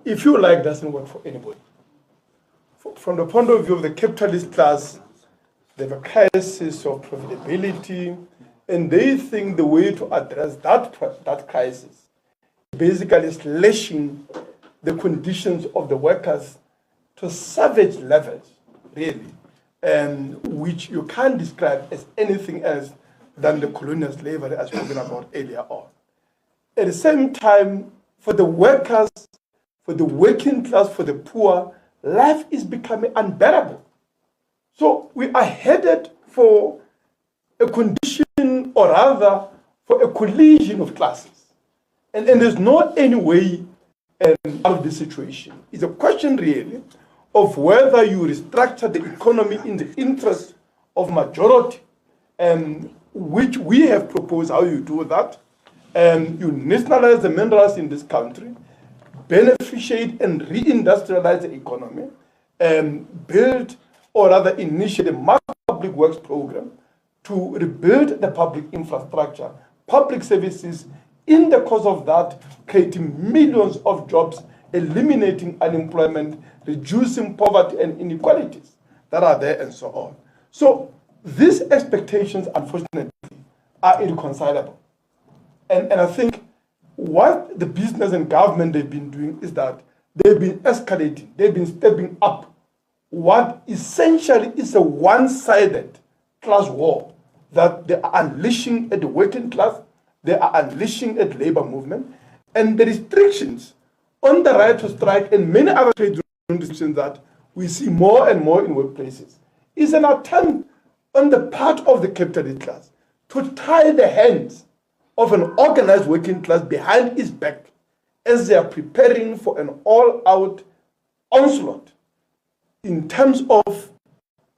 if you like, doesn't work for anybody. From the point of view of the capitalist class, they have a crisis of profitability, and they think the way to address that crisis basically slashing the conditions of the workers to savage levels, really, which you can't describe as anything else than the colonial slavery as spoken about earlier on. At the same time, for the workers, for the working class, for the poor, life is becoming unbearable. So we are headed for a condition, or rather, for a collision of classes. And there's no any way out of this situation. It's a question, really, of whether you restructure the economy in the interest of majority, which we have proposed how you do that. You nationalize the minerals in this country, beneficiate and reindustrialize the economy, build or rather initiate a mass public works program to rebuild the public infrastructure, public services, in the course of that, creating millions of jobs, eliminating unemployment, reducing poverty and inequalities that are there and so on. So these expectations, unfortunately, are irreconcilable. And I think what the business and government they've been doing is that they've been escalating, they've been stepping up what essentially is a one-sided class war that they are unleashing at the working class, they are unleashing at labor movement, and the restrictions on the right to strike and many other trade restrictions that we see more and more in workplaces is an attempt on the part of the capitalist class to tie the hands of an organized working class behind its back as they are preparing for an all-out onslaught in terms of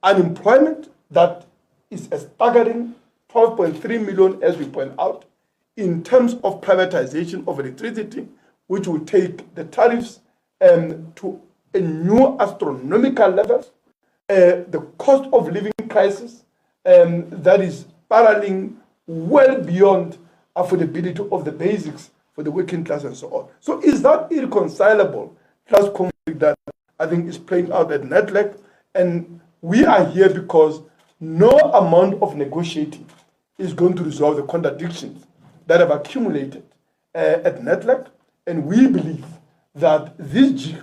unemployment that is a staggering 12.3 million, as we point out, in terms of privatization of electricity, which will take the tariffs to a new astronomical level, the cost of living crisis that is spiraling well beyond affordability of the basics for the working class and so on. So is that irreconcilable class conflict that I think is playing out at NETLEC? And we are here because no amount of negotiating is going to resolve the contradictions that have accumulated at NETLEC. And we believe that this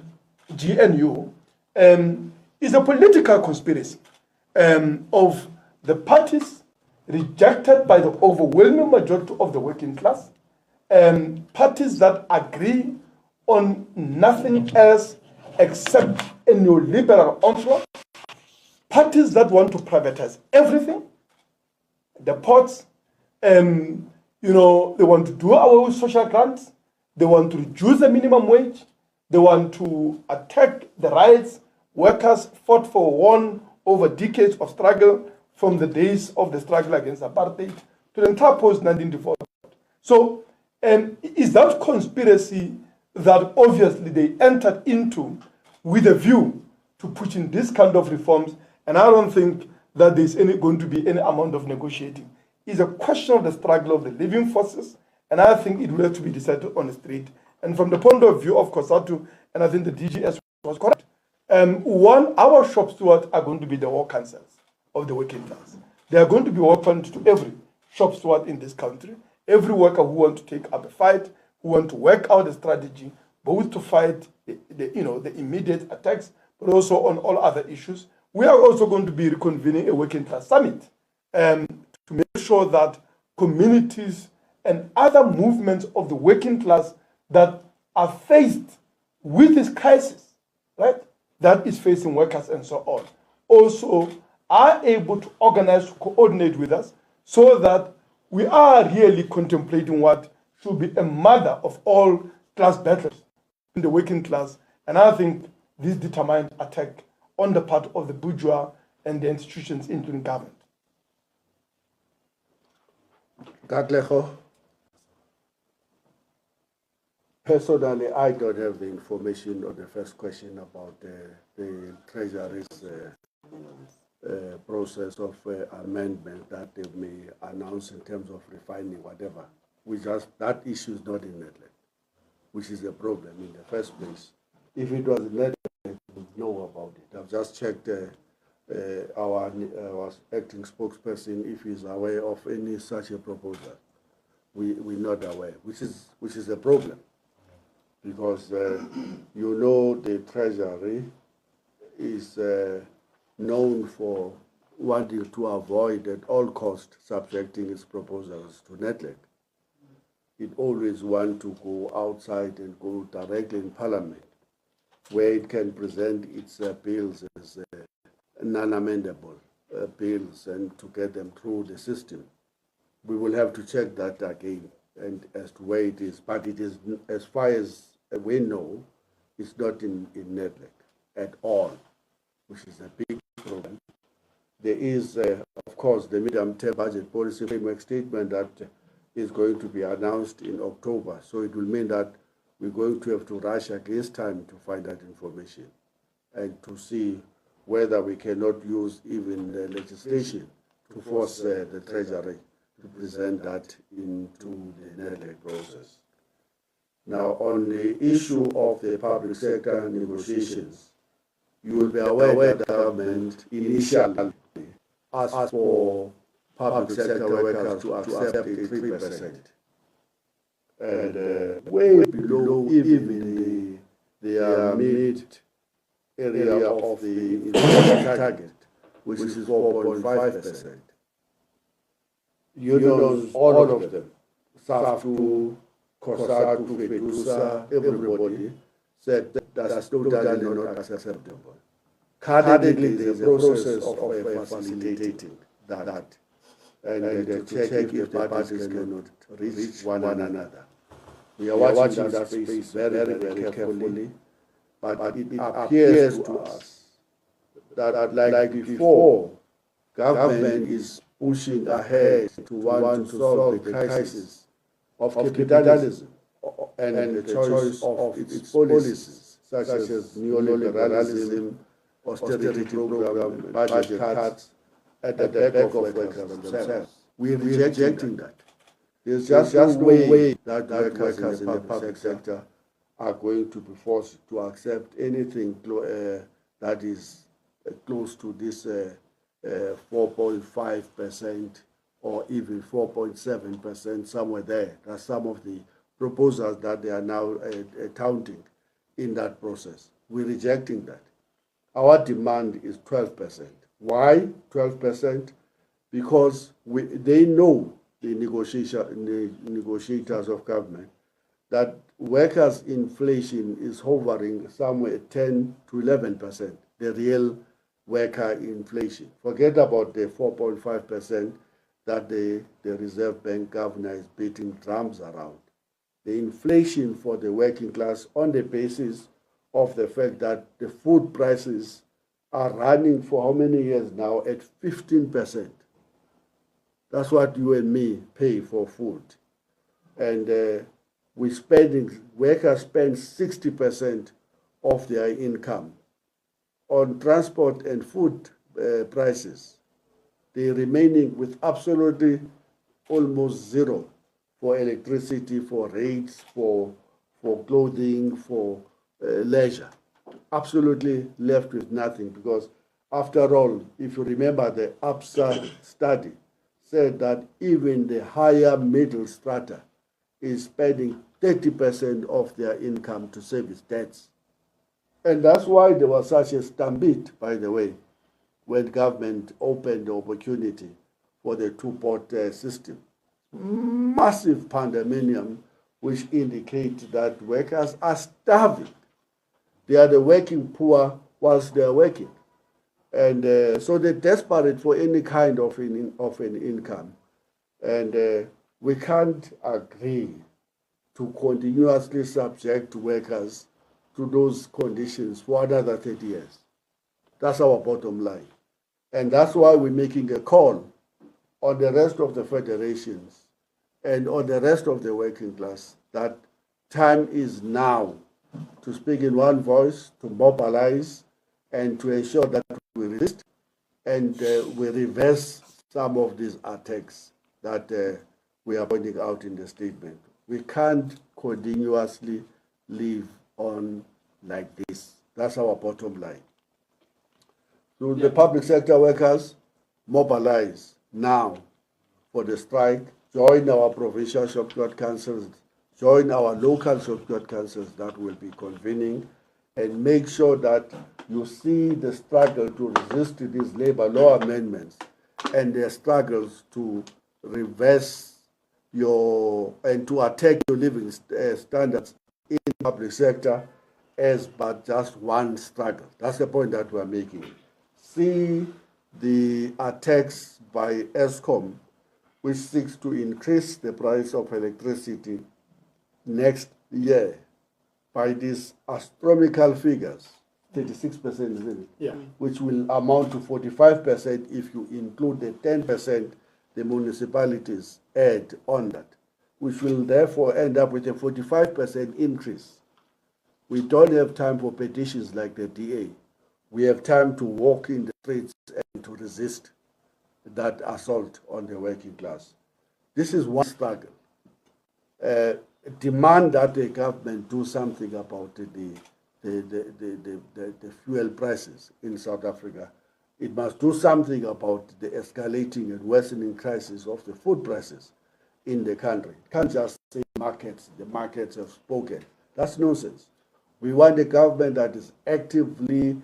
GNU is a political conspiracy of the parties rejected by the overwhelming majority of the working class, parties that agree on nothing else except a neoliberal onslaught, parties that want to privatize everything, the ports, they want to do away with social grants, they want to reduce the minimum wage, they want to attack the rights workers fought for, won over decades of struggle, from the days of the struggle against apartheid to the entire post-1994. So is that conspiracy that obviously they entered into with a view to pushing this kind of reforms? And I don't think that there's going to be any amount of negotiating. It's a question of the struggle of the living forces, and I think it will have to be decided on the street. And from the point of view of SAFTU, and I think the DGS was correct, our shop stewards are going to be the war councils of the working class. They are going to be open to every shop steward in this country, every worker who wants to take up a fight, who wants to work out a strategy, both to fight the immediate attacks, but also on all other issues. We are also going to be reconvening a working class summit to make sure that communities and other movements of the working class that are faced with this crisis, right, that is facing workers and so on, also are able to organize, to coordinate with us so that we are really contemplating what should be a mother of all class battles in the working class. And I think this determined attack on the part of the bourgeois and the institutions, including government. Katlego. Personally, I don't have the information on the first question about the Treasury's process of amendment that they may announce in terms of refining whatever. That issue is not in Netland, which is a problem in the first place. If it was in Netland, we would know about it. I've just checked our acting spokesperson if he's aware of any such a proposal. We're not aware, which is a problem. Because the Treasury is known for wanting to avoid at all costs subjecting its proposals to Netland. It always wants to go outside and go directly in Parliament, where it can present its bills as non-amendable bills and to get them through the system. We will have to check that again and as to where it is, but it is, as far as we know, it's not in Netland at all, which is a big problem. There is, of course, the medium-term budget policy framework statement that is going to be announced in October. So it will mean that we're going to have to rush against time to find that information and to see whether we cannot use even the legislation to force the Treasury to present that into the Netland process. Now, on the issue of the public sector negotiations, you will be aware that the government initially asked for public sector workers to accept a 3%. And way below even the mid area of the target, which is 4.5%. Unions, all of them, SAFTU, COSATU, FEDUSA, everybody said that's totally not acceptable. Currently, there's a process of facilitating that and to check if the parties cannot reach one another. We are watching that space very, very carefully, but it appears to us that like before, government is pushing ahead to want to solve the crisis of capitalism and the choice of its policies, such as neoliberalism, austerity program, budget cuts at the back of workers themselves. We're rejecting that. There's just no way that workers in the public sector are going to be forced to accept anything that is close to this 4.5% or even 4.7%, somewhere there. That's some of the proposals that they are now counting in that process. We're rejecting that. Our demand is 12%. Why 12%? Because they know, the negotiators of government, that workers' inflation is hovering somewhere 10 to 11%, the real worker inflation. Forget about the 4.5% that the Reserve Bank governor is beating drums around. The inflation for the working class on the basis of the fact that the food prices are running for how many years now at 15%. That's what you and me pay for food. And workers spend 60% of their income on transport and food prices. They're remaining with absolutely almost zero for electricity, for rates, for clothing, for leisure. Absolutely left with nothing, because after all, if you remember, the APSA study said that even the higher middle strata is spending 30% of their income to service debts. And that's why there was such a stampede, by the way, when government opened the opportunity for the two-pot system. Massive pandemonium, which indicates that workers are starving. They are the working poor whilst they are working. And so they're desperate for any kind of an income. And we can't agree to continuously subject workers to those conditions for another 30 years. That's our bottom line. And that's why we're making a call on the rest of the federations and on the rest of the working class that time is now to speak in one voice, to mobilize, and to ensure that we resist and we reverse some of these attacks that we are pointing out in the statement. We can't continuously live on like this. That's our bottom line. So the public sector workers, mobilize now for the strike, join our provincial shopyard councils, join our local shopyard councils that will be convening, and make sure that you see the struggle to resist these labor law amendments and their struggles to reverse and to attack your living standards in the public sector as but just one struggle. That's the point that we're making. See the attacks by ESCOM, which seeks to increase the price of electricity next year by these astronomical figures, 36%, isn't it? Yeah. Which will amount to 45% if you include the 10% the municipalities add on that, which will therefore end up with a 45% increase. We don't have time for petitions like the DA. We have time to walk in the streets and to resist that assault on the working class. This is one struggle. Demand that the government do something about the fuel prices in South Africa. It must do something about the escalating and worsening crisis of the food prices in the country. It can't just say markets, the markets have spoken. That's nonsense. We want a government that is actively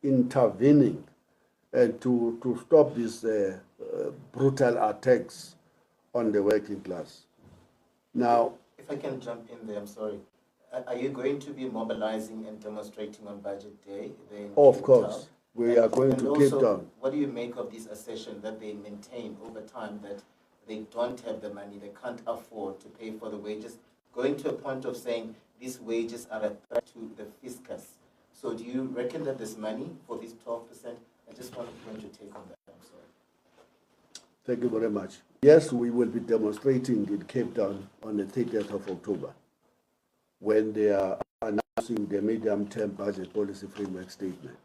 intervening and to stop these brutal attacks on the working class. Now, if I can jump in there, I'm sorry. Are you going to be mobilizing and demonstrating on Budget Day? Of course. We are going to Cape Town. What do you make of this assertion that they maintain over time that they don't have the money, they can't afford to pay for the wages, going to a point of saying these wages are a threat to the fiscus? So do you reckon that there's money for this 12%? I just want to take on that. I'm sorry. Thank you very much. Yes, we will be demonstrating in Cape Town on the 30th of October when they are announcing the medium-term budget policy framework statement.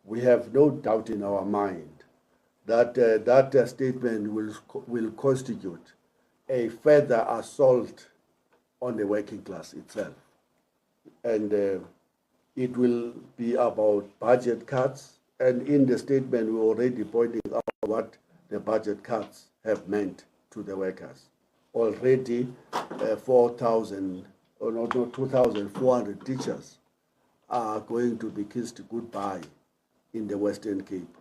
We have no doubt in our mind that that statement will constitute a further assault on the working class itself. And it will be about budget cuts. And in the statement, we're already pointing out what the budget cuts have meant to the workers. Already 2,400 teachers are going to be kissed goodbye in the Western Cape.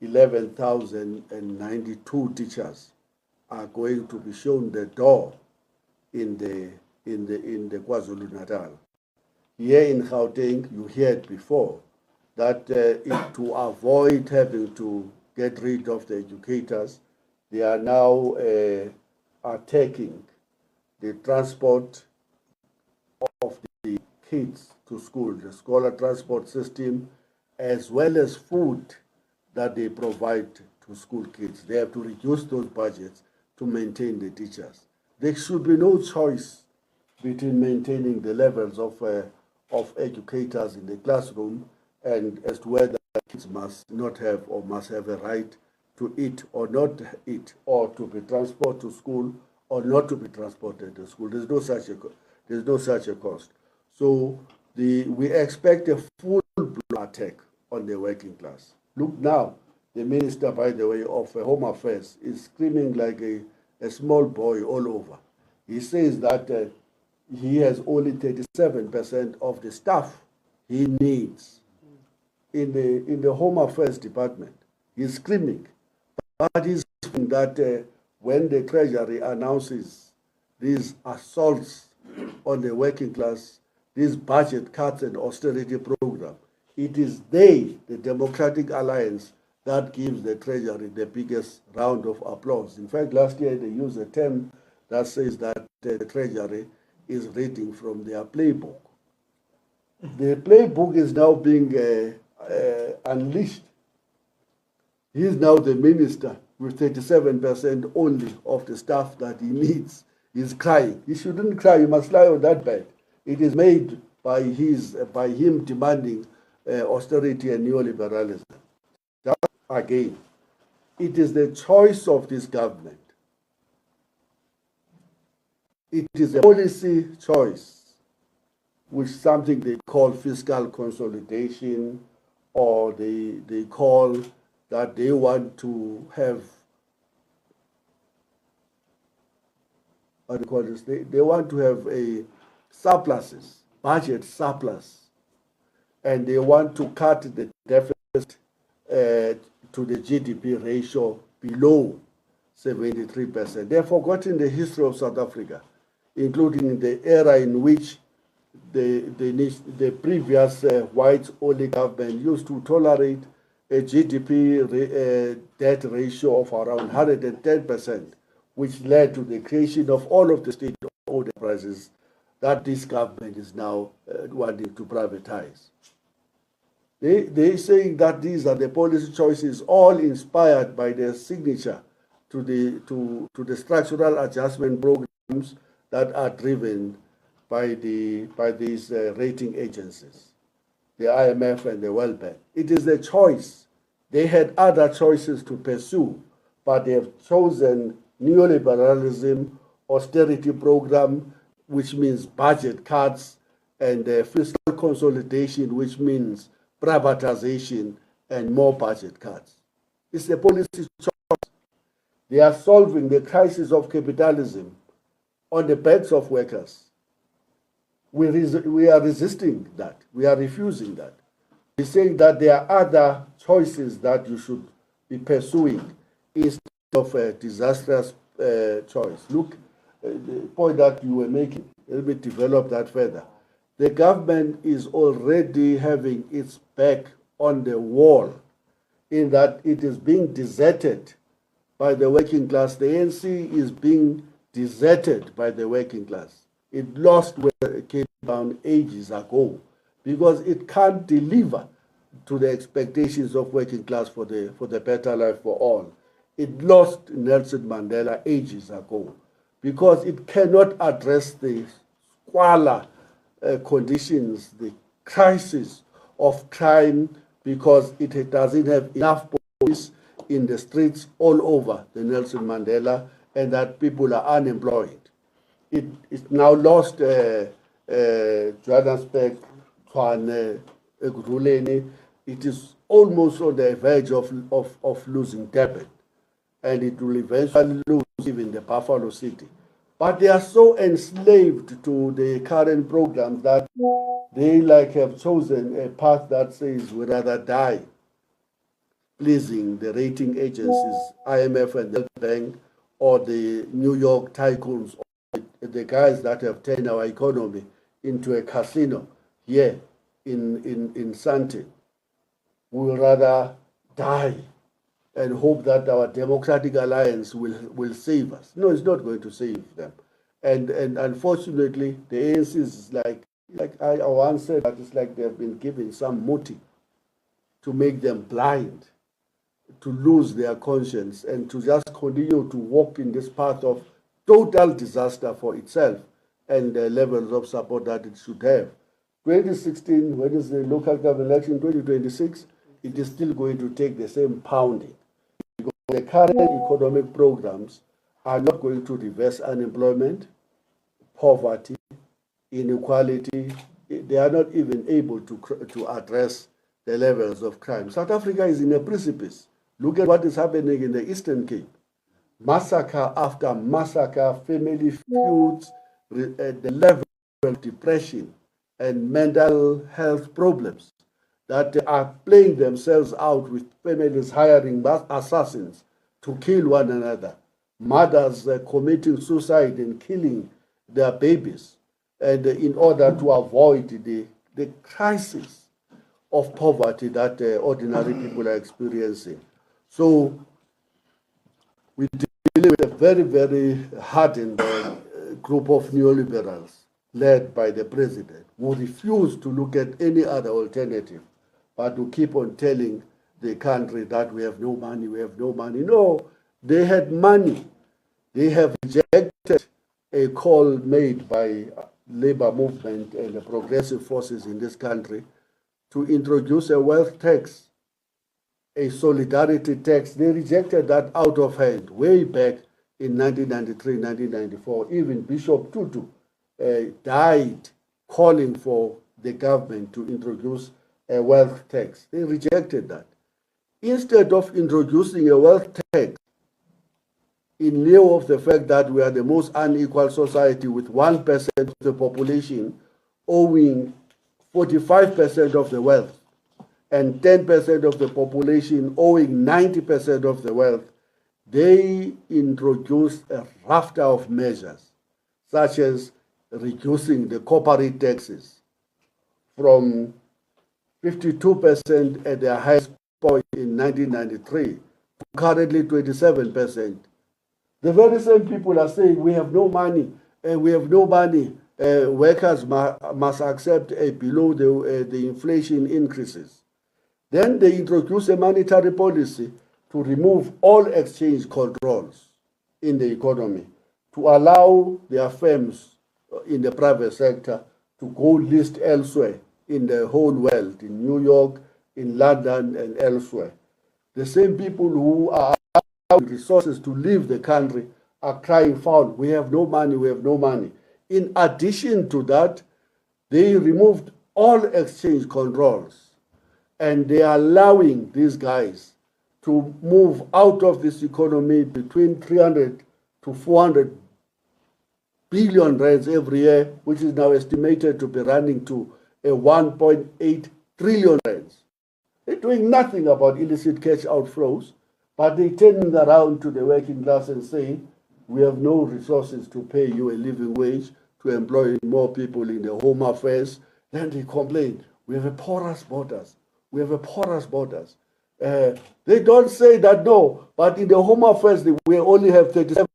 11,092 teachers are going to be shown the door in the KwaZulu-Natal. Here in Gauteng, you heard before that to avoid having to get rid of the educators, they are now attacking the transport of the kids to school, the scholar transport system, as well as food that they provide to school kids. They have to reduce those budgets to maintain the teachers. There should be no choice between maintaining the levels of educators in the classroom and as to whether kids must not have or must have a right to eat or not eat, or to be transported to school or not to be transported to school. There's no such a cost. So we expect a full-blown attack on the working class. Look now, the Minister, by the way, of Home Affairs is screaming like a small boy all over. He says that he has only 37% of the staff he needs in the Home Affairs Department. He's screaming, but he's assume that when the Treasury announces these assaults on the working class, these budget cuts and austerity program, it is they, the Democratic Alliance, that gives the Treasury the biggest round of applause. In fact, last year they used a term that says that the Treasury is reading from their playbook. The playbook is now being unleashed. He is now the minister with 37% only of the staff that he needs. He's crying. He shouldn't cry. He must lie on that bed. It is made by him demanding austerity and neoliberalism. That, again, it is the choice of this government. It is a policy choice, which is something they call fiscal consolidation, or they call that they want to have, what do you call this? They want to have a surpluses, budget surplus, and they want to cut the deficit to the GDP ratio below 73%. They have forgotten the history of South Africa, including the era in which the previous white-only government used to tolerate a GDP debt ratio of around 110%, which led to the creation of all of the state-owned enterprises that this government is now wanting to privatize. They saying that these are the policy choices, all inspired by their signature to the structural adjustment programs that are driven by these rating agencies, the IMF and the World Bank. It is a choice. They had other choices to pursue, but they have chosen neoliberalism, austerity program, which means budget cuts, and fiscal consolidation, which means privatization and more budget cuts. It's a policy choice. They are solving the crisis of capitalism on the backs of workers. We are resisting that. We are refusing that. We're saying that there are other choices that you should be pursuing instead of a disastrous choice. Look, the point that you were making, let me develop that further. The government is already having its back on the wall in that it is being deserted by the working class. The ANC is being deserted by the working class. It lost where it came down ages ago because it can't deliver to the expectations of working class for the better life for all. It lost Nelson Mandela ages ago because it cannot address the squalor conditions, the crisis of crime, because it doesn't have enough police in the streets all over the Nelson Mandela, and that people are unemployed. It's now lost Johannesburg, Tshwane, Ekurhuleni. It is almost on the verge of losing Durban, and it will eventually lose even the Buffalo City. But they are so enslaved to the current program that they have chosen a path that says we rather die, pleasing the rating agencies, IMF and the World Bank, or the New York tycoons, or the guys that have turned our economy into a casino here in Sandton. We will rather die and hope that our Democratic Alliance will save us. No, it's not going to save them. And unfortunately, the ANC is like I once said, that it's like they've been given some muti to make them blind, to lose their conscience, and to just continue to walk in this path of total disaster for itself and the levels of support that it should have. 2016, when is the local government election? 2026, it is still going to take the same pounding. Because the current economic programs are not going to reverse unemployment, poverty, inequality. They are not even able to address the levels of crime. South Africa is in a precipice. Look at what is happening in the Eastern Cape. Massacre after massacre, family feuds, the level of depression and mental health problems that are playing themselves out with families hiring assassins to kill one another, mothers committing suicide and killing their babies, and in order to avoid the crisis of poverty that ordinary people are experiencing. So we deal with a very, very hardened group of neoliberals led by the president, who refuse to look at any other alternative, but to keep on telling the country that we have no money, we have no money. No, they had money. They have rejected a call made by labor movement and the progressive forces in this country to introduce a wealth tax, a solidarity tax. They rejected that out of hand way back in 1993, 1994. Even Bishop Tutu died calling for the government to introduce a wealth tax. They rejected that. Instead of introducing a wealth tax, in lieu of the fact that we are the most unequal society with 1% of the population owing 45% of the wealth and 10% of the population owing 90% of the wealth, they introduced a raft of measures, such as reducing the corporate taxes from 52% at their highest point in 1993 to currently 27%. The very same people are saying we have no money, we have no money. Workers must accept below the inflation increases. Then they introduce a monetary policy to remove all exchange controls in the economy, to allow their firms in the private sector to go list elsewhere in the whole world, in New York, in London, and elsewhere. The same people who are resources to leave the country are crying foul. We have no money, we have no money. In addition to that, they removed all exchange controls, and they are allowing these guys to move out of this economy between 300 to 400 billion rands every year, which is now estimated to be running to a 1.8 trillion rands. They're doing nothing about illicit cash outflows, but they're turning around to the working class and saying, we have no resources to pay you a living wage, to employ more people in the home affairs. Then they complain, we have a porous borders. We have a porous borders. They don't say that, no, but in the home affairs, we only have 37%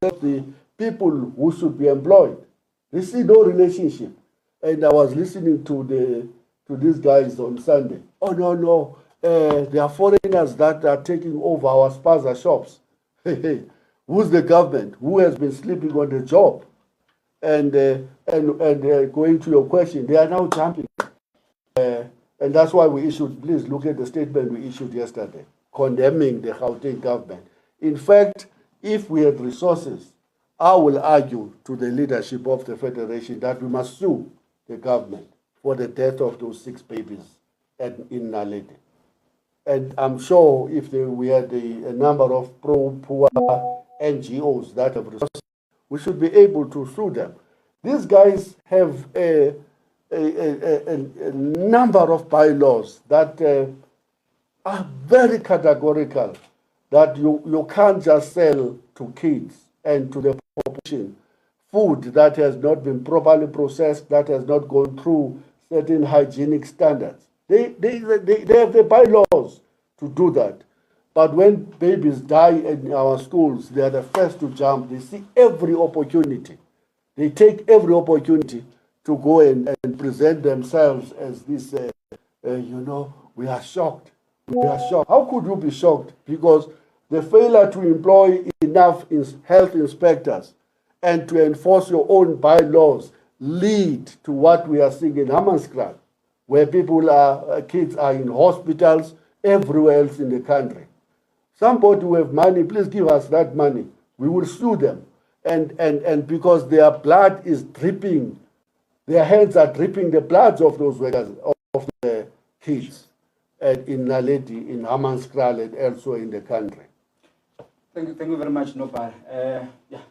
of the people who should be employed. They see no relationship. And I was listening to these guys on Sunday. Oh, no, there are foreigners that are taking over our spaza shops. Who's the government? Who has been sleeping on the job? And going to your question, they are now jumping. And that's why we issued, please look at the statement we issued yesterday, condemning the Gauteng government. In fact, if we had resources, I will argue to the leadership of the Federation that we must sue the government for the death of those 6 babies in Naledi. And I'm sure if we had a number of pro-poor NGOs that have resources, we should be able to sue them. These guys have a number of bylaws that are very categorical, that you can't just sell to kids and to the population food that has not been properly processed, that has not gone through certain hygienic standards. They have the bylaws to do that. But when babies die in our schools, they are the first to jump. They see every opportunity. They take every opportunity to go and present themselves as this, we are shocked. We are shocked. How could you be shocked? Because the failure to employ enough health inspectors and to enforce your own bylaws lead to what we are seeing in Hammanskraal, where kids are in hospitals everywhere else in the country. Somebody who have money, please give us that money. We will sue them. And because their blood is dripping, their hands are dripping the bloods of those workers, of the kids in Naledi, in Hammanskraal, and elsewhere in the country. Thank you very much, Nopal.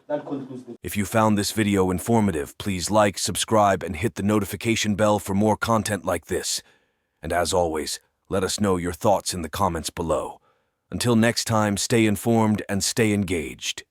That concludes the... If you found this video informative, please like, subscribe, and hit the notification bell for more content like this. And as always, let us know your thoughts in the comments below. Until next time, stay informed and stay engaged.